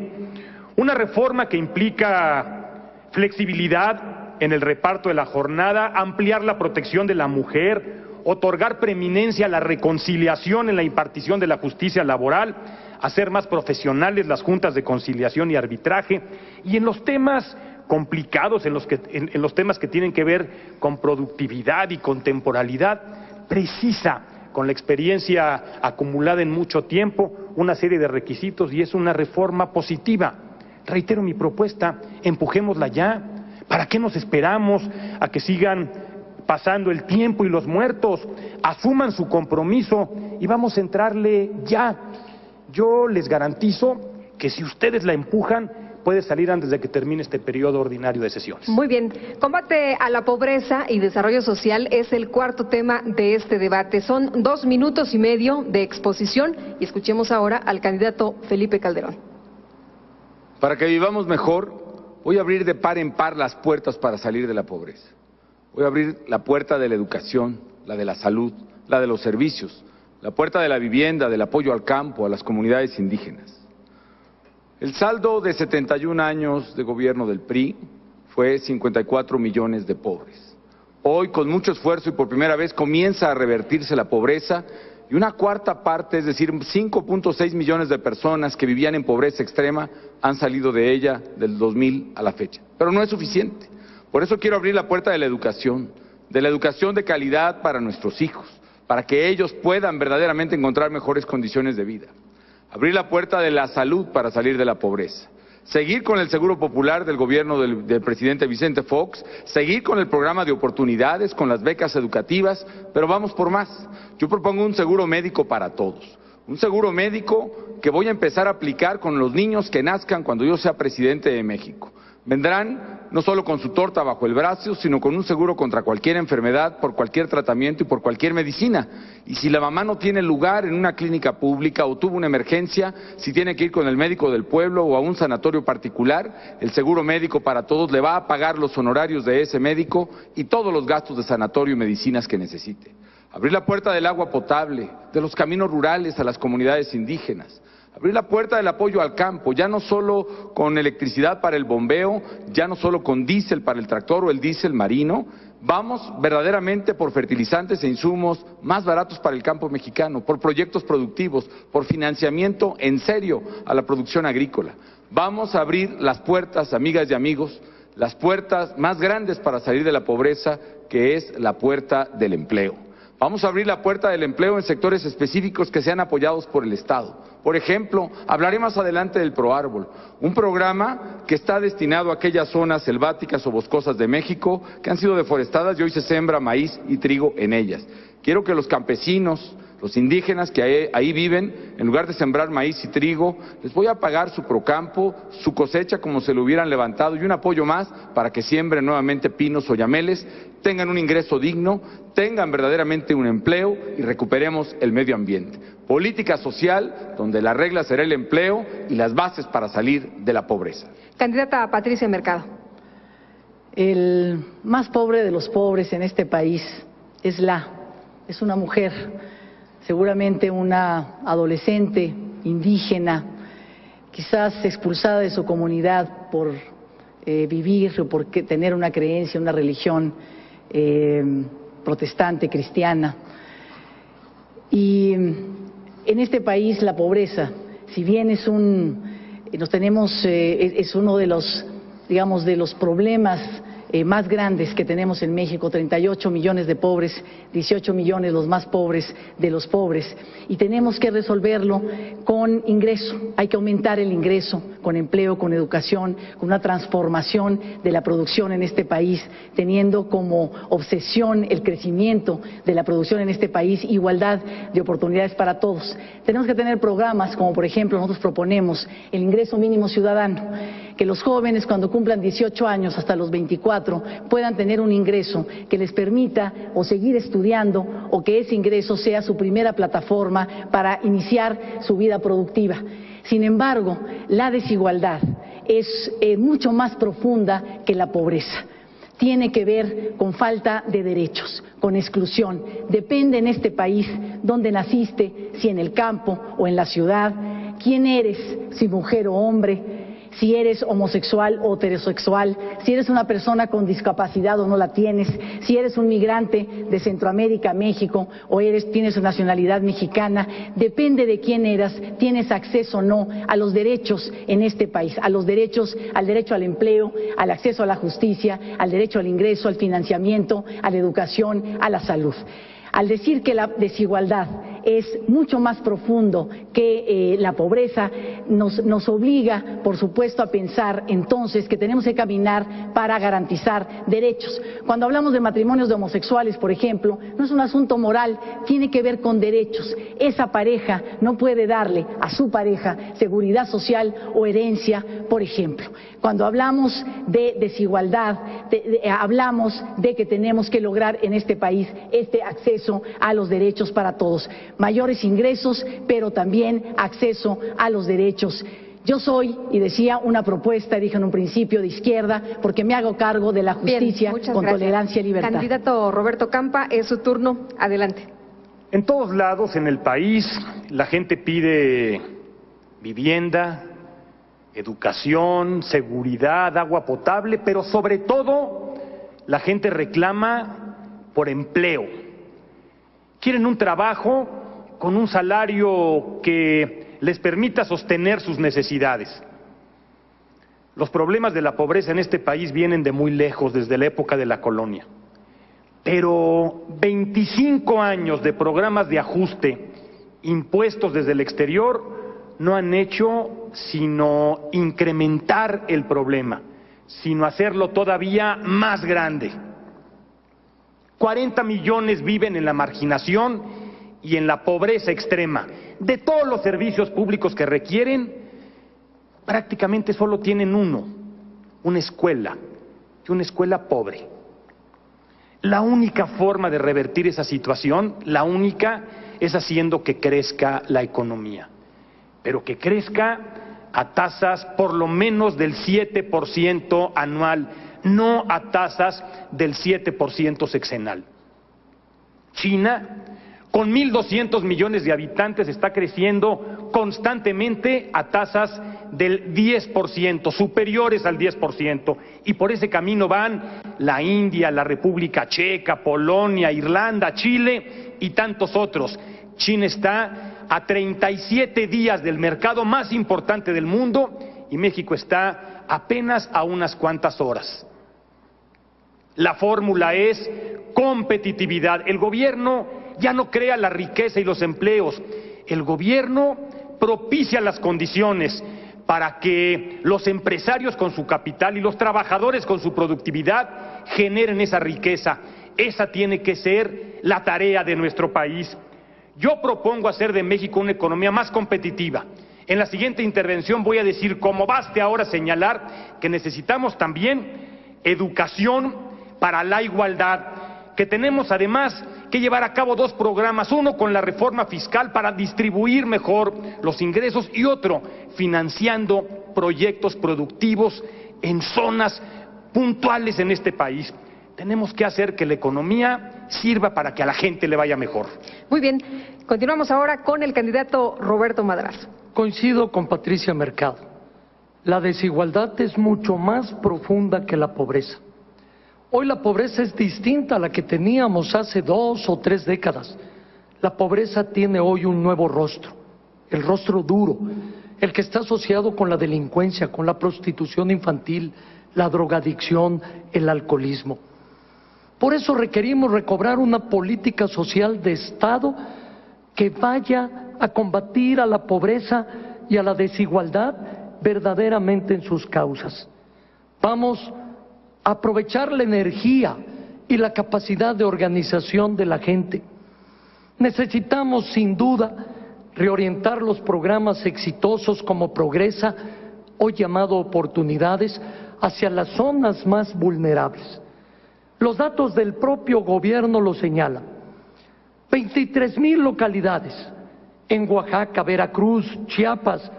Una reforma que implica flexibilidad en el reparto de la jornada, ampliar la protección de la mujer, otorgar preeminencia a la reconciliación en la impartición de la justicia laboral, hacer más profesionales las juntas de conciliación y arbitraje, y en los temas complicados, en los temas que tienen que ver con productividad y con temporalidad, precisa con la experiencia acumulada en mucho tiempo, una serie de requisitos y es una reforma positiva. Reitero mi propuesta, empujémosla ya. ¿Para qué nos esperamos a que sigan pasando el tiempo y los muertos, asuman su compromiso y vamos a entrarle ya. Yo les garantizo que si ustedes la empujan, puede salir antes de que termine este periodo ordinario de sesiones. Muy bien. Combate a la pobreza y desarrollo social es el cuarto tema de este debate. Son 2 minutos y medio de exposición y escuchemos ahora al candidato Felipe Calderón. Para que vivamos mejor, voy a abrir de par en par las puertas para salir de la pobreza. Voy a abrir la puerta de la educación, la de la salud, la de los servicios, la puerta de la vivienda, del apoyo al campo, a las comunidades indígenas. El saldo de 71 años de gobierno del PRI fue 54 millones de pobres. Hoy, con mucho esfuerzo y por primera vez, comienza a revertirse la pobreza y una cuarta parte, es decir, 5.6 millones de personas que vivían en pobreza extrema han salido de ella del 2000 a la fecha. Pero no es suficiente. Por eso quiero abrir la puerta de la educación de calidad para nuestros hijos, para que ellos puedan verdaderamente encontrar mejores condiciones de vida. Abrir la puerta de la salud para salir de la pobreza. Seguir con el seguro popular del gobierno del presidente Vicente Fox, seguir con el programa de oportunidades, con las becas educativas, pero vamos por más. Yo propongo un seguro médico para todos. Un seguro médico que voy a empezar a aplicar con los niños que nazcan cuando yo sea presidente de México. Vendrán no solo con su torta bajo el brazo, sino con un seguro contra cualquier enfermedad, por cualquier tratamiento y por cualquier medicina. Y si la mamá no tiene lugar en una clínica pública o tuvo una emergencia, si tiene que ir con el médico del pueblo o a un sanatorio particular, el seguro médico para todos le va a pagar los honorarios de ese médico y todos los gastos de sanatorio y medicinas que necesite. Abrir la puerta del agua potable, de los caminos rurales a las comunidades indígenas. Abrir la puerta del apoyo al campo, ya no solo con electricidad para el bombeo, ya no solo con diésel para el tractor o el diésel marino, vamos verdaderamente por fertilizantes e insumos más baratos para el campo mexicano, por proyectos productivos, por financiamiento en serio a la producción agrícola. Vamos a abrir las puertas, amigas y amigos, las puertas más grandes para salir de la pobreza, que es la puerta del empleo. Vamos a abrir la puerta del empleo en sectores específicos que sean apoyados por el Estado. Por ejemplo, hablaré más adelante del ProÁrbol, un programa que está destinado a aquellas zonas selváticas o boscosas de México que han sido deforestadas y hoy se siembra maíz y trigo en ellas. Quiero que los campesinos, los indígenas que ahí viven, en lugar de sembrar maíz y trigo, les voy a pagar su procampo, su cosecha como se lo hubieran levantado y un apoyo más para que siembren nuevamente pinos o yameles, tengan un ingreso digno, tengan verdaderamente un empleo y recuperemos el medio ambiente. Política social donde la regla será el empleo y las bases para salir de la pobreza. Candidata Patricia Mercado. El más pobre de los pobres en este país es una mujer, seguramente una adolescente indígena, quizás expulsada de su comunidad por vivir o por tener una creencia, una religión protestante, cristiana. Y en este país la pobreza, si bien es uno de los, digamos, de los problemas más grandes que tenemos en México, 38 millones de pobres, 18 millones los más pobres de los pobres, y tenemos que resolverlo con ingreso. Hay que aumentar el ingreso con empleo, con educación, con una transformación de la producción en este país, teniendo como obsesión el crecimiento de la producción en este país, igualdad de oportunidades para todos. Tenemos que tener programas como, por ejemplo, nosotros proponemos el ingreso mínimo ciudadano, que los jóvenes cuando cumplan 18 años hasta los 24 puedan tener un ingreso que les permita o seguir estudiando o que ese ingreso sea su primera plataforma para iniciar su vida productiva. Sin embargo, la desigualdad es mucho más profunda que la pobreza. Tiene que ver con falta de derechos, con exclusión. Depende en este país dónde naciste, si en el campo o en la ciudad, quién eres, si mujer o hombre, si eres homosexual o heterosexual, si eres una persona con discapacidad o no la tienes, si eres un migrante de Centroamérica a México o tienes nacionalidad mexicana, depende de quién eras, tienes acceso o no a los derechos en este país, a los derechos, al derecho al empleo, al acceso a la justicia, al derecho al ingreso, al financiamiento, a la educación, a la salud. Al decir que la desigualdad es mucho más profundo que la pobreza. Nos obliga, por supuesto, a pensar entonces que tenemos que caminar para garantizar derechos. Cuando hablamos de matrimonios de homosexuales, por ejemplo, no es un asunto moral, tiene que ver con derechos. Esa pareja no puede darle a su pareja seguridad social o herencia, por ejemplo. Cuando hablamos de desigualdad, hablamos de que tenemos que lograr en este país este acceso a los derechos para todos, mayores ingresos, pero también acceso a los derechos. Yo soy, y decía, una propuesta, dije en un principio, de izquierda, porque me hago cargo de la justicia con tolerancia y libertad. Candidato Roberto Campa, es su turno. Adelante. En todos lados en el país la gente pide vivienda, educación, seguridad, agua potable, pero sobre todo la gente reclama por empleo. Quieren un trabajo con un salario que les permita sostener sus necesidades. Los problemas de la pobreza en este país vienen de muy lejos, desde la época de la colonia. Pero 25 años de programas de ajuste impuestos desde el exterior no han hecho sino incrementar el problema, sino hacerlo todavía más grande. 40 millones viven en la marginación y en la pobreza extrema. De todos los servicios públicos que requieren, prácticamente solo tienen uno, una escuela, y una escuela pobre. La única forma de revertir esa situación, la única, es haciendo que crezca la economía, pero que crezca a tasas por lo menos del 7% anual, no a tasas del 7% sexenal. China, con 1.200 millones de habitantes, está creciendo constantemente a tasas del 10%, superiores al 10%, y por ese camino van la India, la República Checa, Polonia, Irlanda, Chile y tantos otros. China está a 37 días del mercado más importante del mundo y México está apenas a unas cuantas horas. La fórmula es competitividad. El gobierno ya no crea la riqueza y los empleos. El gobierno propicia las condiciones para que los empresarios con su capital y los trabajadores con su productividad generen esa riqueza. Esa tiene que ser la tarea de nuestro país. Yo propongo hacer de México una economía más competitiva. En la siguiente intervención voy a decir cómo baste ahora señalar que necesitamos también educación para la igualdad, que tenemos además que llevar a cabo dos programas, uno con la reforma fiscal para distribuir mejor los ingresos y otro financiando proyectos productivos en zonas puntuales en este país. Tenemos que hacer que la economía sirva para que a la gente le vaya mejor. Muy bien, continuamos ahora con el candidato Roberto Madrazo. Coincido con Patricia Mercado. La desigualdad es mucho más profunda que la pobreza. Hoy la pobreza es distinta a la que teníamos hace 2 o 3 décadas. La pobreza tiene hoy un nuevo rostro, el rostro duro, el que está asociado con la delincuencia, con la prostitución infantil, la drogadicción, el alcoholismo. Por eso requerimos recobrar una política social de Estado que vaya a combatir a la pobreza y a la desigualdad verdaderamente en sus causas. Vamos a aprovechar la energía y la capacidad de organización de la gente. Necesitamos, sin duda, reorientar los programas exitosos como Progresa, hoy llamado Oportunidades, hacia las zonas más vulnerables. Los datos del propio gobierno lo señalan. 23,000 localidades en Oaxaca, Veracruz, Chiapas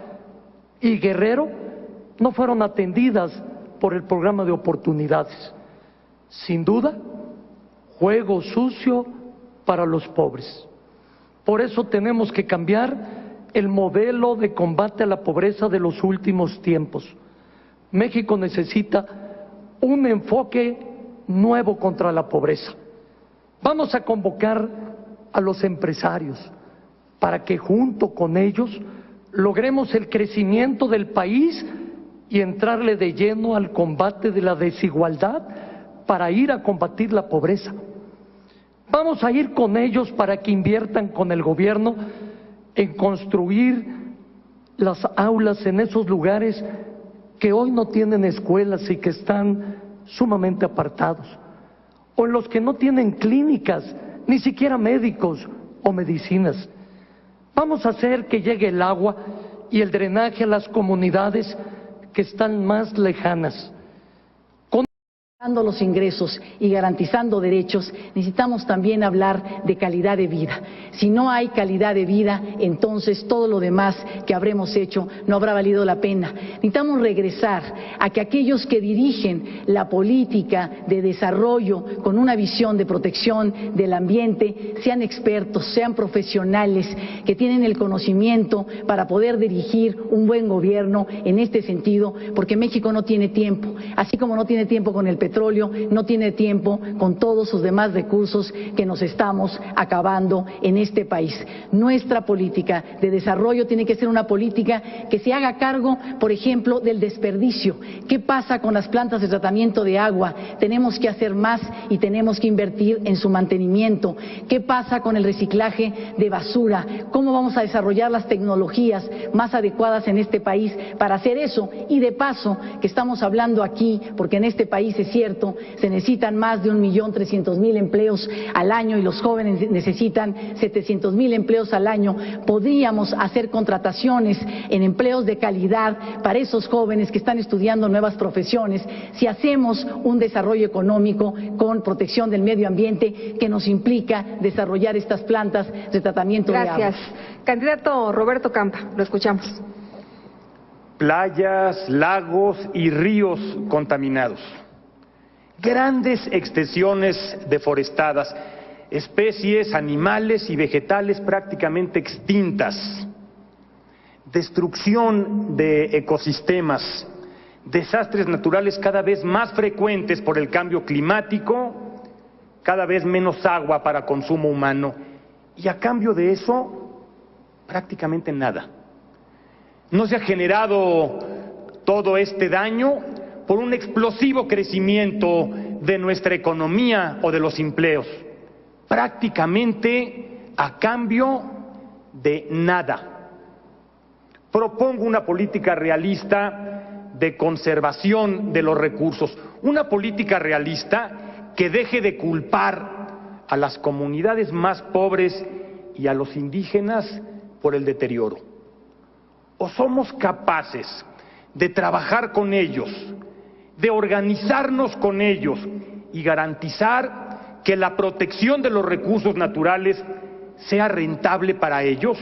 y Guerrero no fueron atendidas por el programa de Oportunidades. Sin duda, juego sucio para los pobres. Por eso tenemos que cambiar el modelo de combate a la pobreza de los últimos tiempos. México necesita un enfoque nuevo contra la pobreza. Vamos a convocar a los empresarios para que junto con ellos logremos el crecimiento del país y entrarle de lleno al combate de la desigualdad para ir a combatir la pobreza. Vamos a ir con ellos para que inviertan con el gobierno en construir las aulas en esos lugares que hoy no tienen escuelas y que están sumamente apartados, o en los que no tienen clínicas, ni siquiera médicos o medicinas. Vamos a hacer que llegue el agua y el drenaje a las comunidades que están más lejanas. Garantizando los ingresos y garantizando derechos, necesitamos también hablar de calidad de vida. Si no hay calidad de vida, entonces todo lo demás que habremos hecho no habrá valido la pena. Necesitamos regresar a que aquellos que dirigen la política de desarrollo con una visión de protección del ambiente sean expertos, sean profesionales, que tienen el conocimiento para poder dirigir un buen gobierno en este sentido, porque México no tiene tiempo, así como no tiene tiempo con el petróleo, no tiene tiempo con todos sus demás recursos que nos estamos acabando en este país. Nuestra política de desarrollo tiene que ser una política que se haga cargo, por ejemplo, del desperdicio. ¿Qué pasa con las plantas de tratamiento de agua? Tenemos que hacer más y tenemos que invertir en su mantenimiento. ¿Qué pasa con el reciclaje de basura? ¿Cómo vamos a desarrollar las tecnologías más adecuadas en este país para hacer eso? Y de paso, que estamos hablando aquí, porque en este país es cierto, se necesitan más de 1.300.000 empleos al año y los jóvenes necesitan 700.000 empleos al año. Podríamos hacer contrataciones en empleos de calidad para esos jóvenes que están estudiando nuevas profesiones si hacemos un desarrollo económico con protección del medio ambiente que nos implica desarrollar estas plantas de tratamiento de agua. Gracias. Candidato Roberto Campa, lo escuchamos. Playas, lagos y ríos contaminados, grandes extensiones deforestadas, especies animales y vegetales prácticamente extintas, destrucción de ecosistemas, desastres naturales cada vez más frecuentes por el cambio climático, cada vez menos agua para consumo humano, y a cambio de eso, prácticamente nada. No se ha generado todo este daño por un explosivo crecimiento de nuestra economía o de los empleos, prácticamente a cambio de nada. Propongo una política realista de conservación de los recursos, una política realista que deje de culpar a las comunidades más pobres y a los indígenas por el deterioro. O somos capaces de trabajar con ellos, de organizarnos con ellos y garantizar que la protección de los recursos naturales sea rentable para ellos,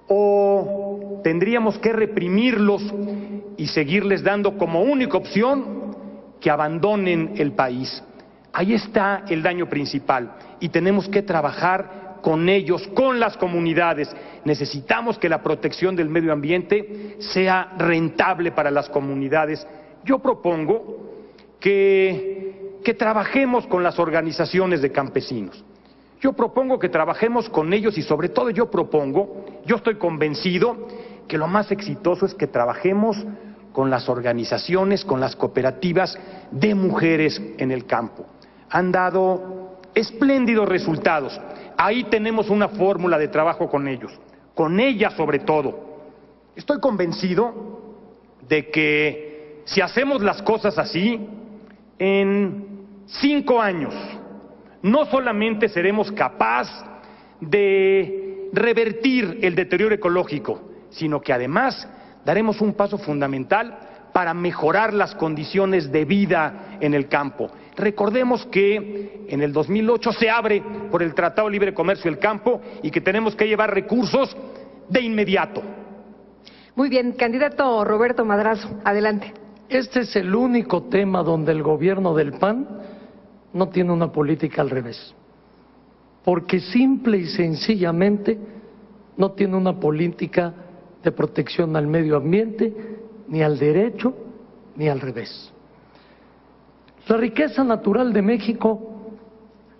o tendríamos que reprimirlos y seguirles dando como única opción que abandonen el país. Ahí está el daño principal y tenemos que trabajar con ellos, con las comunidades. Necesitamos que la protección del medio ambiente sea rentable para las comunidades. Yo propongo que trabajemos con las organizaciones de campesinos. Yo propongo que trabajemos con ellos y sobre todo yo estoy convencido que lo más exitoso es que trabajemos con las organizaciones, con las cooperativas de mujeres en el campo. Han dado espléndidos resultados. Ahí tenemos una fórmula de trabajo con ellos, con ellas sobre todo. Estoy convencido de que si hacemos las cosas así, en 5 años, no solamente seremos capaces de revertir el deterioro ecológico, sino que además daremos un paso fundamental para mejorar las condiciones de vida en el campo. Recordemos que en el 2008 se abre por el Tratado de Libre Comercio el campo y que tenemos que llevar recursos de inmediato. Muy bien, candidato Roberto Madrazo, adelante. Este es el único tema donde el gobierno del PAN no tiene una política al revés, porque simple y sencillamente no tiene una política de protección al medio ambiente, ni al derecho, ni al revés. La riqueza natural de México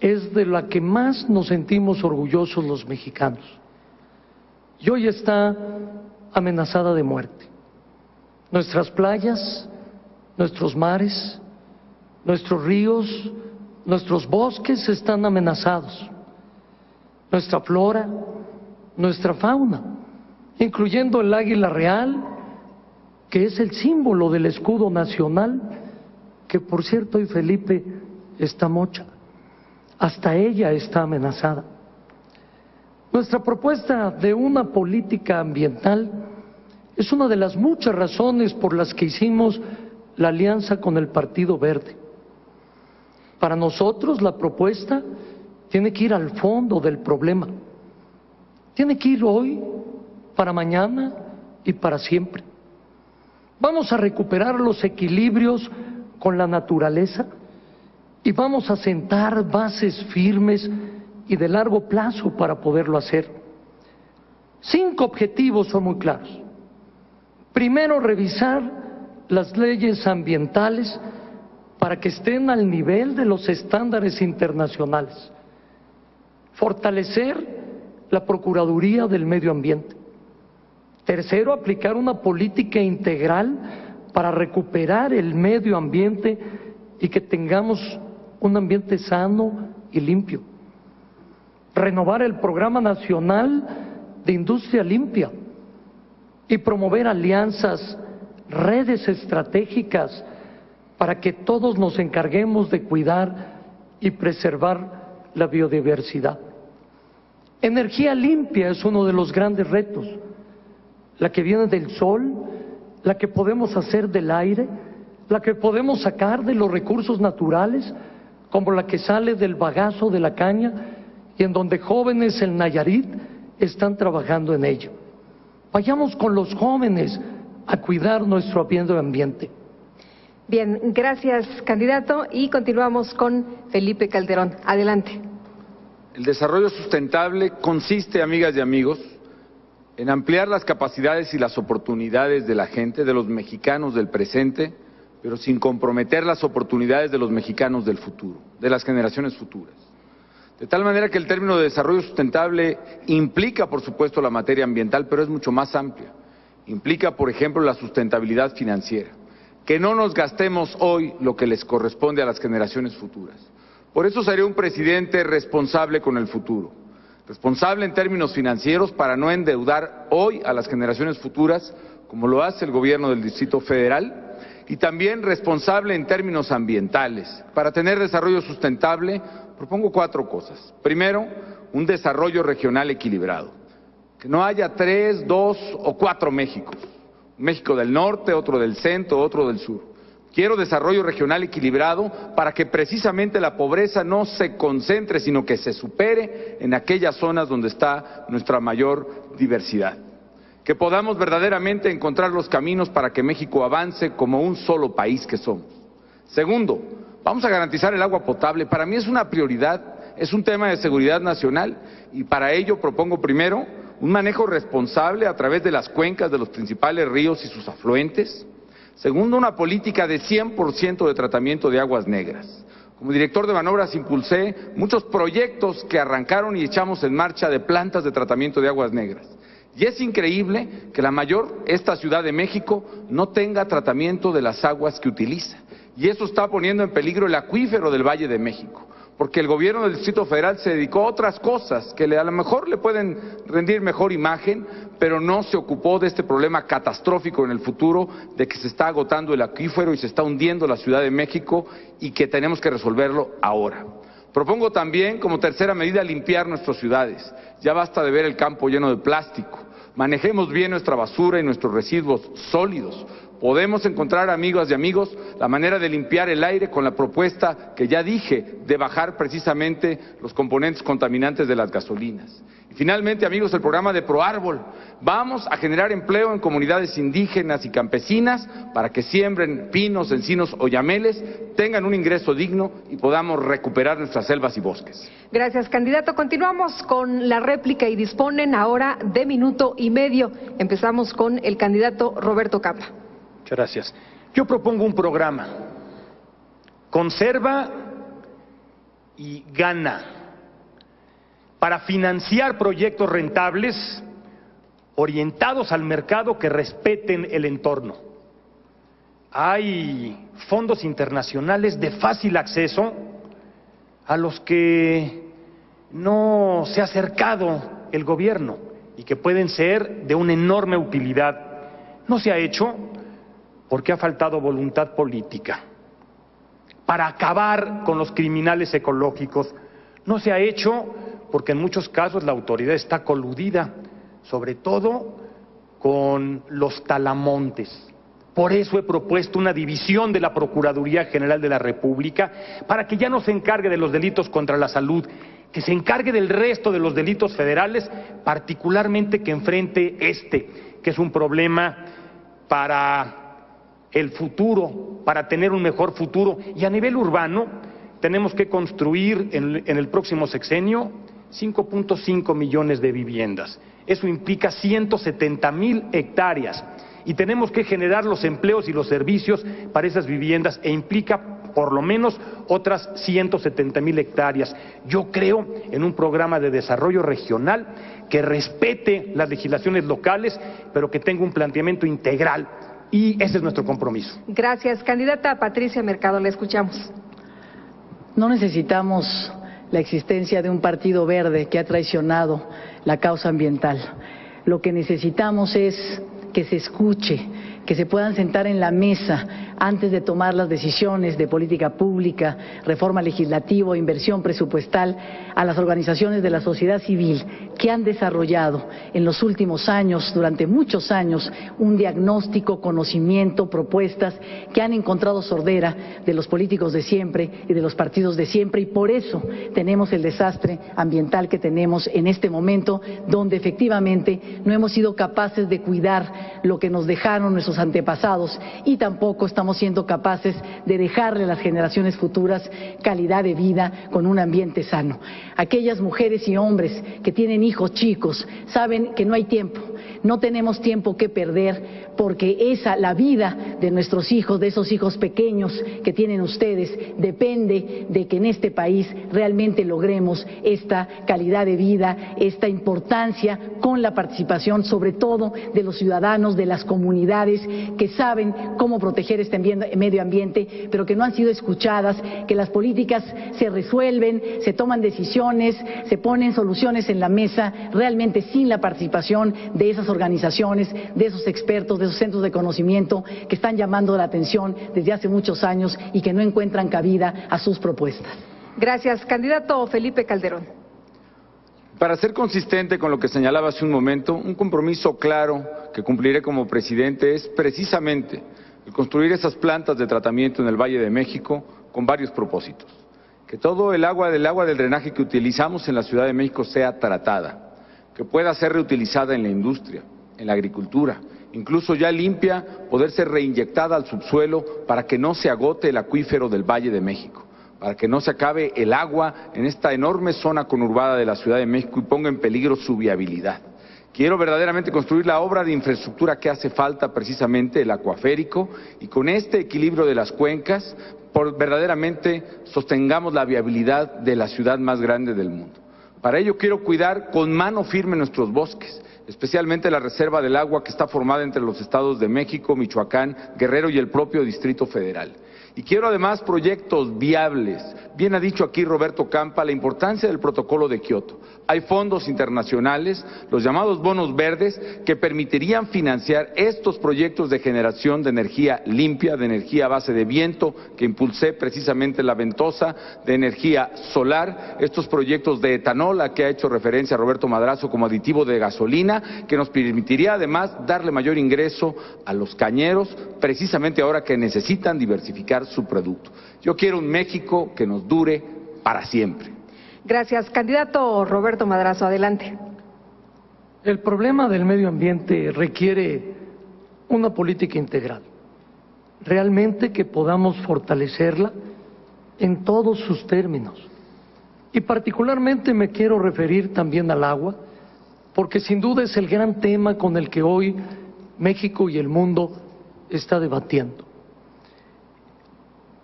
es de la que más nos sentimos orgullosos los mexicanos, y hoy está amenazada de muerte. Nuestras playas, nuestros mares, nuestros ríos, nuestros bosques están amenazados, nuestra flora, nuestra fauna, incluyendo el águila real, que es el símbolo del escudo nacional, que por cierto hoy Felipe está mocha, hasta ella está amenazada. Nuestra propuesta de una política ambiental es una de las muchas razones por las que hicimos la alianza con el Partido Verde. Para nosotros la propuesta tiene que ir al fondo del problema, tiene que ir hoy, para mañana y para siempre. Vamos a recuperar los equilibrios con la naturaleza y vamos a sentar bases firmes y de largo plazo para poderlo hacer. 5 objetivos son muy claros. Primero, revisar las leyes ambientales para que estén al nivel de los estándares internacionales. Fortalecer la Procuraduría del Medio Ambiente. Tercero, aplicar una política integral para recuperar el medio ambiente y que tengamos un ambiente sano y limpio. Renovar el Programa Nacional de Industria Limpia y promover alianzas, redes estratégicas para que todos nos encarguemos de cuidar y preservar la biodiversidad. Energía limpia es uno de los grandes retos, la que viene del sol, la que podemos hacer del aire, la que podemos sacar de los recursos naturales, como la que sale del bagazo de la caña, y en donde jóvenes en Nayarit están trabajando en ello. Vayamos con los jóvenes a cuidar nuestro medio ambiente. Bien, gracias, candidato, y continuamos con Felipe Calderón. Adelante. El desarrollo sustentable consiste, amigas y amigos, en ampliar las capacidades y las oportunidades de la gente, de los mexicanos del presente, pero sin comprometer las oportunidades de los mexicanos del futuro, de las generaciones futuras. De tal manera que el término de desarrollo sustentable implica, por supuesto, la materia ambiental, pero es mucho más amplia. Implica, por ejemplo, la sustentabilidad financiera, que no nos gastemos hoy lo que les corresponde a las generaciones futuras. Por eso seré un presidente responsable con el futuro, responsable en términos financieros para no endeudar hoy a las generaciones futuras, como lo hace el gobierno del Distrito Federal, y también responsable en términos ambientales. Para tener desarrollo sustentable, propongo 4 cosas. Primero, un desarrollo regional equilibrado. Que no haya 3, 2 o 4 Méxicos. Un México del norte, otro del centro, otro del sur. Quiero desarrollo regional equilibrado para que precisamente la pobreza no se concentre, sino que se supere en aquellas zonas donde está nuestra mayor diversidad. Que podamos verdaderamente encontrar los caminos para que México avance como un solo país que somos. Segundo, vamos a garantizar el agua potable. Para mí es una prioridad, es un tema de seguridad nacional y para ello propongo primero un manejo responsable a través de las cuencas de los principales ríos y sus afluentes. Segundo, una política de 100% de tratamiento de aguas negras. Como director de Banobras impulsé muchos proyectos que arrancaron y echamos en marcha de plantas de tratamiento de aguas negras. Y es increíble que esta Ciudad de México, no tenga tratamiento de las aguas que utiliza. Y eso está poniendo en peligro el acuífero del Valle de México, porque el gobierno del Distrito Federal se dedicó a otras cosas que a lo mejor le pueden rendir mejor imagen, pero no se ocupó de este problema catastrófico en el futuro de que se está agotando el acuífero y se está hundiendo la Ciudad de México y que tenemos que resolverlo ahora. Propongo también, como tercera medida, limpiar nuestras ciudades. Ya basta de ver el campo lleno de plástico. Manejemos bien nuestra basura y nuestros residuos sólidos. Podemos encontrar, amigas y amigos, la manera de limpiar el aire con la propuesta que ya dije de bajar precisamente los componentes contaminantes de las gasolinas. Y finalmente, amigos, el programa de ProÁrbol. Vamos a generar empleo en comunidades indígenas y campesinas para que siembren pinos, encinos o yameles, tengan un ingreso digno y podamos recuperar nuestras selvas y bosques. Gracias, candidato. Continuamos con la réplica y disponen ahora de 1.5 minutos. Empezamos con el candidato Roberto Capa. Muchas gracias. Yo propongo un programa. Conserva y gana. Para financiar proyectos rentables orientados al mercado que respeten el entorno. Hay fondos internacionales de fácil acceso a los que no se ha acercado el gobierno y que pueden ser de una enorme utilidad. No se ha hecho porque ha faltado voluntad política para acabar con los criminales ecológicos. No se ha hecho porque en muchos casos la autoridad está coludida, sobre todo con los talamontes. Por eso he propuesto una división de la Procuraduría General de la República para que ya no se encargue de los delitos contra la salud, que se encargue del resto de los delitos federales, particularmente que enfrente que es un problema para el futuro, para tener un mejor futuro. Y a nivel urbano tenemos que construir en el próximo sexenio 5.5 millones de viviendas. Eso implica 170,000 hectáreas y tenemos que generar los empleos y los servicios para esas viviendas e implica por lo menos otras 170,000 hectáreas. Yo creo en un programa de desarrollo regional que respete las legislaciones locales, pero que tenga un planteamiento integral, y ese es nuestro compromiso. Gracias. Candidata Patricia Mercado, la escuchamos. No necesitamos la existencia de un partido verde que ha traicionado la causa ambiental. Lo que necesitamos es que se escuche, que se puedan sentar en la mesa antes de tomar las decisiones de política pública, reforma legislativa, inversión presupuestal, a las organizaciones de la sociedad civil que han desarrollado en los últimos años, durante muchos años, un diagnóstico, conocimiento, propuestas que han encontrado sordera de los políticos de siempre y de los partidos de siempre, y por eso tenemos el desastre ambiental que tenemos en este momento, donde efectivamente no hemos sido capaces de cuidar lo que nos dejaron nuestros antepasados y tampoco estamos siendo capaces de dejarle a las generaciones futuras calidad de vida con un ambiente sano. Aquellas mujeres y hombres que tienen hijos chicos saben que no hay tiempo, no tenemos tiempo que perder, porque la vida de nuestros hijos, de esos hijos pequeños que tienen ustedes, depende de que en este país realmente logremos esta calidad de vida, esta importancia con la participación sobre todo de los ciudadanos, de las comunidades que saben cómo proteger este medio ambiente, pero que no han sido escuchadas, que las políticas se resuelven, se toman decisiones, se ponen soluciones en la mesa, realmente sin la participación de esas organizaciones, de esos expertos, de esos centros de conocimiento que están llamando la atención desde hace muchos años y que no encuentran cabida a sus propuestas. Gracias. Candidato Felipe Calderón. Para ser consistente con lo que señalaba hace un momento, un compromiso claro que cumpliré como presidente es precisamente el construir esas plantas de tratamiento en el Valle de México con varios propósitos. Que todo el agua del drenaje que utilizamos en la Ciudad de México sea tratada, que pueda ser reutilizada en la industria, en la agricultura, incluso ya limpia, poder ser reinyectada al subsuelo para que no se agote el acuífero del Valle de México, para que no se acabe el agua en esta enorme zona conurbada de la Ciudad de México y ponga en peligro su viabilidad. Quiero verdaderamente construir la obra de infraestructura que hace falta, precisamente el acuaférico, y con este equilibrio de las cuencas, verdaderamente sostengamos la viabilidad de la ciudad más grande del mundo. Para ello quiero cuidar con mano firme nuestros bosques, especialmente la reserva del agua que está formada entre los estados de México, Michoacán, Guerrero y el propio Distrito Federal. Y quiero además proyectos viables. Bien ha dicho aquí Roberto Campa la importancia del protocolo de Kioto. Hay fondos internacionales, los llamados bonos verdes, que permitirían financiar estos proyectos de generación de energía limpia, de energía a base de viento, que impulsé precisamente la Ventosa, de energía solar, estos proyectos de etanol a que ha hecho referencia Roberto Madrazo como aditivo de gasolina, que nos permitiría además darle mayor ingreso a los cañeros, precisamente ahora que necesitan diversificar su producto. Yo quiero un México que nos dure para siempre. Gracias. Candidato Roberto Madrazo, adelante. El problema del medio ambiente requiere una política integral, realmente que podamos fortalecerla en todos sus términos. Y particularmente me quiero referir también al agua, porque sin duda es el gran tema con el que hoy México y el mundo está debatiendo.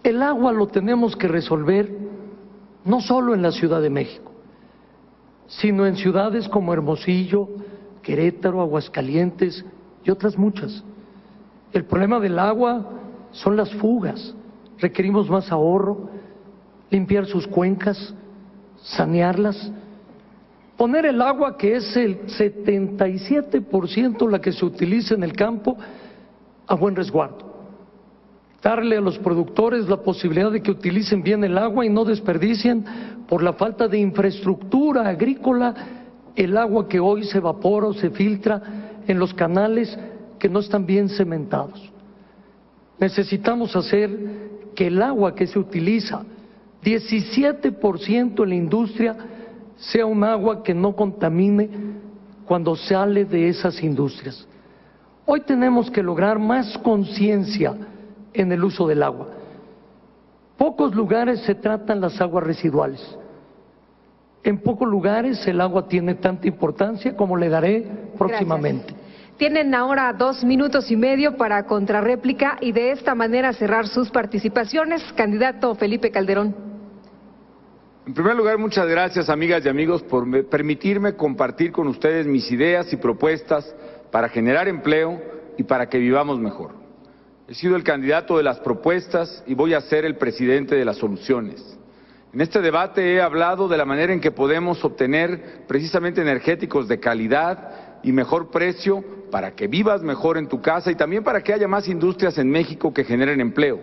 El agua lo tenemos que resolver no solo en la Ciudad de México, sino en ciudades como Hermosillo, Querétaro, Aguascalientes y otras muchas. El problema del agua son las fugas, requerimos más ahorro, limpiar sus cuencas, sanearlas, poner el agua, que es el 77% la que se utiliza en el campo, a buen resguardo. Darle a los productores la posibilidad de que utilicen bien el agua y no desperdicien por la falta de infraestructura agrícola el agua que hoy se evapora o se filtra en los canales que no están bien cementados. Necesitamos hacer que el agua que se utiliza, 17% en la industria, sea un agua que no contamine cuando sale de esas industrias. Hoy tenemos que lograr más conciencia en el uso del agua. Pocos lugares se tratan las aguas residuales. En pocos lugares el agua tiene tanta importancia como le daré próximamente. Gracias. Tienen ahora 2 minutos y medio para contrarréplica y de esta manera cerrar sus participaciones. Candidato Felipe Calderón. En primer lugar, muchas gracias, amigas y amigos, por permitirme compartir con ustedes mis ideas y propuestas para generar empleo y para que vivamos mejor. He sido el candidato de las propuestas y voy a ser el presidente de las soluciones. En este debate he hablado de la manera en que podemos obtener precisamente energéticos de calidad y mejor precio para que vivas mejor en tu casa y también para que haya más industrias en México que generen empleo.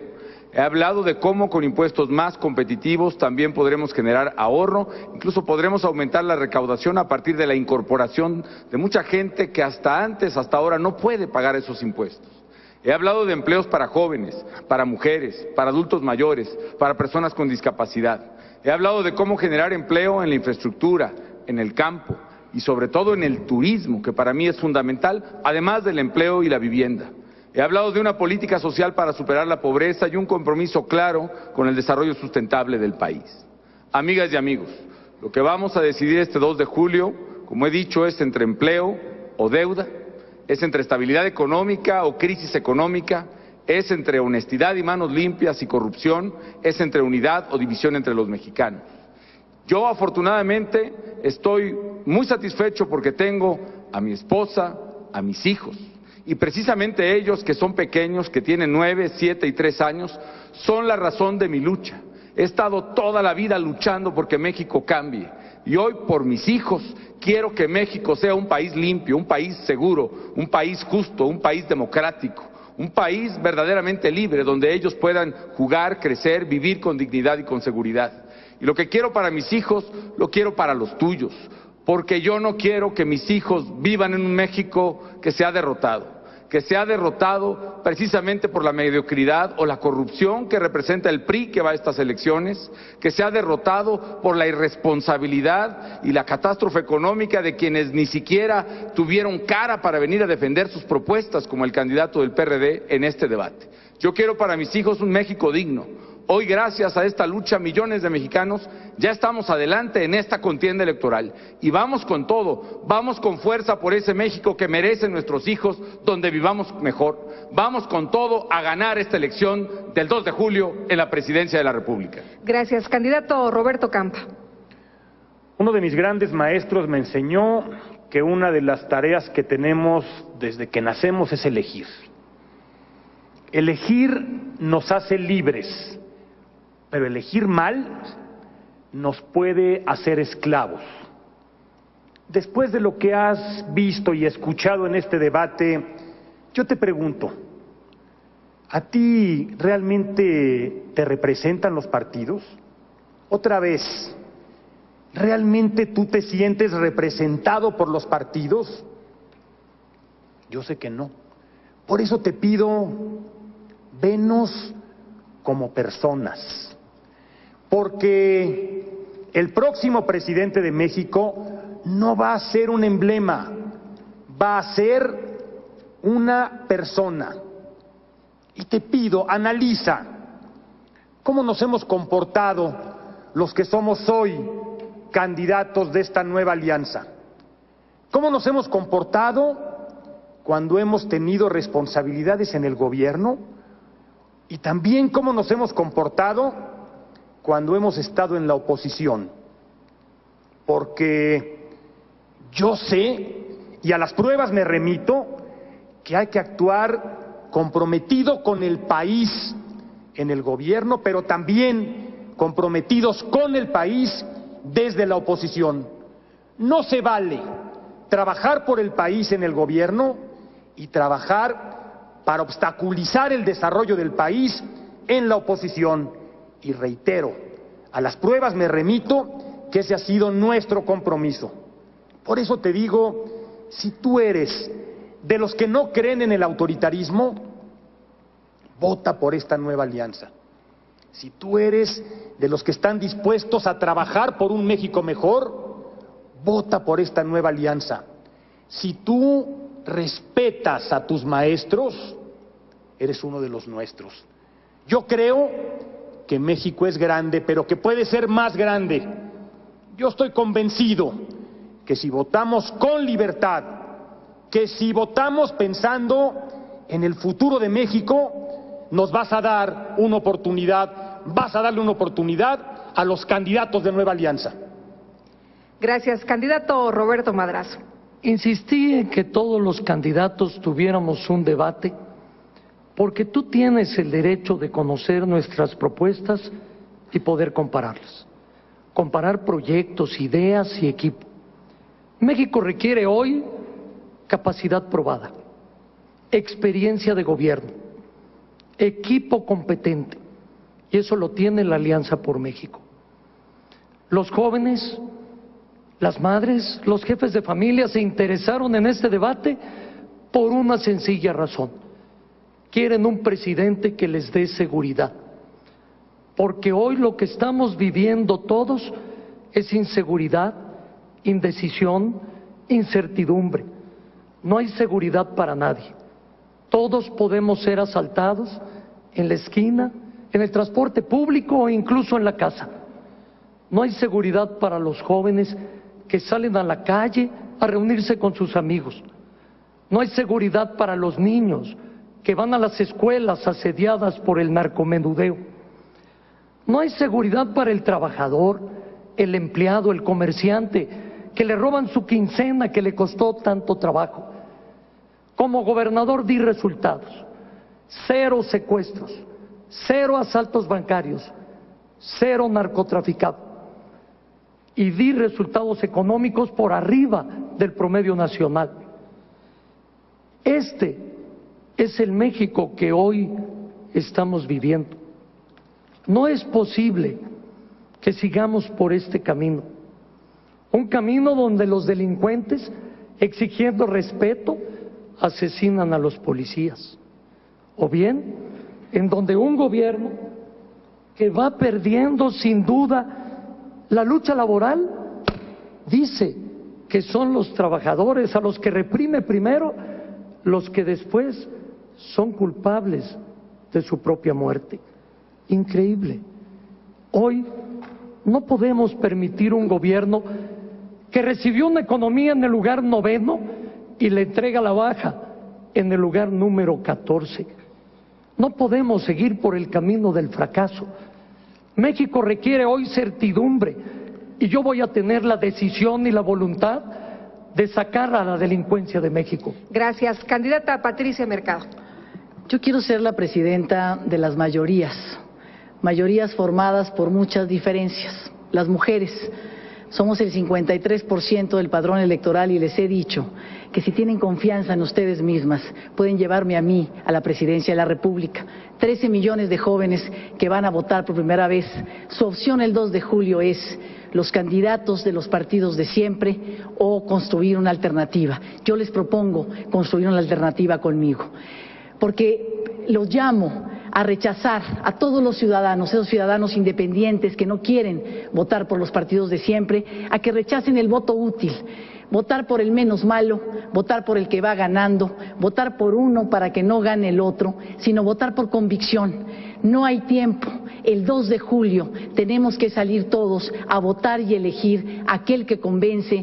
He hablado de cómo con impuestos más competitivos también podremos generar ahorro, incluso podremos aumentar la recaudación a partir de la incorporación de mucha gente que hasta ahora no puede pagar esos impuestos. He hablado de empleos para jóvenes, para mujeres, para adultos mayores, para personas con discapacidad. He hablado de cómo generar empleo en la infraestructura, en el campo y sobre todo en el turismo, que para mí es fundamental, además del empleo y la vivienda. He hablado de una política social para superar la pobreza y un compromiso claro con el desarrollo sustentable del país. Amigas y amigos, lo que vamos a decidir este 2 de julio, como he dicho, es entre empleo o deuda, es entre estabilidad económica o crisis económica, es entre honestidad y manos limpias y corrupción, es entre unidad o división entre los mexicanos. Yo afortunadamente estoy muy satisfecho porque tengo a mi esposa, a mis hijos, y precisamente ellos, que son pequeños, que tienen 9, 7 y 3 años, son la razón de mi lucha. He estado toda la vida luchando porque México cambie. Y hoy, por mis hijos, quiero que México sea un país limpio, un país seguro, un país justo, un país democrático, un país verdaderamente libre, donde ellos puedan jugar, crecer, vivir con dignidad y con seguridad. Y lo que quiero para mis hijos, lo quiero para los tuyos, porque yo no quiero que mis hijos vivan en un México que se ha derrotado precisamente por la mediocridad o la corrupción que representa el PRI que va a estas elecciones, que se ha derrotado por la irresponsabilidad y la catástrofe económica de quienes ni siquiera tuvieron cara para venir a defender sus propuestas, como el candidato del PRD en este debate. Yo quiero para mis hijos un México digno. Hoy, gracias a esta lucha, millones de mexicanos ya estamos adelante en esta contienda electoral y vamos con todo, vamos con fuerza por ese México que merecen nuestros hijos, donde vivamos mejor. Vamos con todo a ganar esta elección del 2 de julio en la presidencia de la República. Gracias. Candidato Roberto Campa. Uno de mis grandes maestros me enseñó que una de las tareas que tenemos desde que nacemos es elegir. Elegir nos hace libres. Pero elegir mal nos puede hacer esclavos. Después de lo que has visto y escuchado en este debate, yo te pregunto, ¿a ti realmente te representan los partidos? Otra vez, ¿realmente tú te sientes representado por los partidos? Yo sé que no. Por eso te pido, venos como personas. Porque el próximo presidente de México no va a ser un emblema, va a ser una persona. Y te pido, analiza cómo nos hemos comportado los que somos hoy candidatos de esta nueva alianza. ¿Cómo nos hemos comportado cuando hemos tenido responsabilidades en el gobierno? Y también cómo nos hemos comportado cuando hemos estado en la oposición, porque yo sé, y a las pruebas me remito, que hay que actuar comprometido con el país en el gobierno, pero también comprometidos con el país desde la oposición. No se vale trabajar por el país en el gobierno y trabajar para obstaculizar el desarrollo del país en la oposición. Y reitero, a las pruebas me remito que ese ha sido nuestro compromiso. Por eso te digo, si tú eres de los que no creen en el autoritarismo, vota por esta nueva alianza. Si tú eres de los que están dispuestos a trabajar por un México mejor, vota por esta nueva alianza. Si tú respetas a tus maestros, eres uno de los nuestros. Yo creo que México es grande, pero que puede ser más grande. Yo estoy convencido que si votamos con libertad, que si votamos pensando en el futuro de México, nos vas a dar una oportunidad, vas a darle una oportunidad a los candidatos de Nueva Alianza. Gracias. Candidato Roberto Madrazo. Insistí en que todos los candidatos tuviéramos un debate porque tú tienes el derecho de conocer nuestras propuestas y poder compararlas. Comparar proyectos, ideas y equipo. México requiere hoy capacidad probada, experiencia de gobierno, equipo competente, y eso lo tiene la Alianza por México. Los jóvenes, las madres, los jefes de familia se interesaron en este debate por una sencilla razón. Quieren un presidente que les dé seguridad, porque hoy lo que estamos viviendo todos es inseguridad, indecisión, incertidumbre. No hay seguridad para nadie. Todos podemos ser asaltados en la esquina, en el transporte público o incluso en la casa. No hay seguridad para los jóvenes que salen a la calle a reunirse con sus amigos. No hay seguridad para los niños que van a las escuelas asediadas por el narcomenudeo. No hay seguridad para el trabajador, el empleado, el comerciante, que le roban su quincena que le costó tanto trabajo. Como gobernador di resultados: 0 secuestros, 0 asaltos bancarios, 0 narcotraficado. Y di resultados económicos por arriba del promedio nacional. Este es el México que hoy estamos viviendo. No es posible que sigamos por este camino. Un camino donde los delincuentes, exigiendo respeto, asesinan a los policías. O bien, en donde un gobierno que va perdiendo sin duda la lucha laboral, dice que son los trabajadores a los que reprime primero, los que después son culpables de su propia muerte. Increíble. Hoy no podemos permitir un gobierno que recibió una economía en el lugar 9º y le entrega la baja en el lugar número 14. No podemos seguir por el camino del fracaso. México requiere hoy certidumbre y yo voy a tener la decisión y la voluntad de sacar a la delincuencia de México. Gracias. Candidata Patricia Mercado. Yo quiero ser la presidenta de las mayorías formadas por muchas diferencias. Las mujeres somos el 53% del padrón electoral y les he dicho que si tienen confianza en ustedes mismas, pueden llevarme a mí a la presidencia de la República. 13 millones de jóvenes que van a votar por primera vez. Su opción el 2 de julio es los candidatos de los partidos de siempre o construir una alternativa. Yo les propongo construir una alternativa conmigo, porque los llamo a rechazar a todos los ciudadanos, esos ciudadanos independientes que no quieren votar por los partidos de siempre, a que rechacen el voto útil, votar por el menos malo, votar por el que va ganando, votar por uno para que no gane el otro, sino votar por convicción. No hay tiempo. El 2 de julio tenemos que salir todos a votar y elegir aquel que convence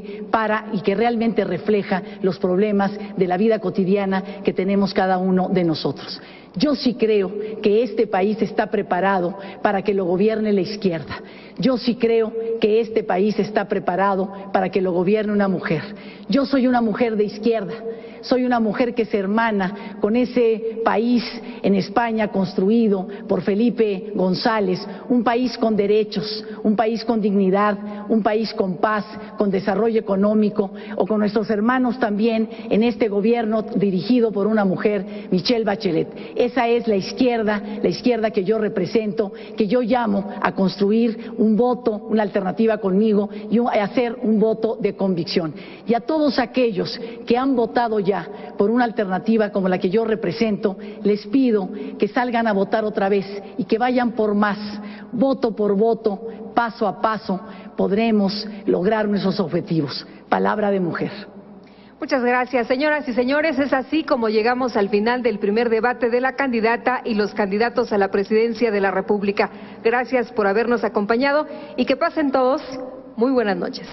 y que realmente refleja los problemas de la vida cotidiana que tenemos cada uno de nosotros. Yo sí creo que este país está preparado para que lo gobierne la izquierda. Yo sí creo que este país está preparado para que lo gobierne una mujer. Yo soy una mujer de izquierda, soy una mujer que se hermana con ese país en España construido por Felipe González, un país con derechos, un país con dignidad, un país con paz, con desarrollo económico, o con nuestros hermanos también en este gobierno dirigido por una mujer, Michelle Bachelet. Esa es la izquierda que yo represento, que yo llamo a construir un voto, una alternativa conmigo y a hacer un voto de convicción. Y a todos aquellos que han votado ya por una alternativa como la que yo represento, les pido que salgan a votar otra vez y que vayan por más. Voto por voto, paso a paso, podremos lograr nuestros objetivos. Palabra de mujer. Muchas gracias, señoras y señores. Es así como llegamos al final del primer debate de la candidata y los candidatos a la presidencia de la República. Gracias por habernos acompañado y que pasen todos muy buenas noches.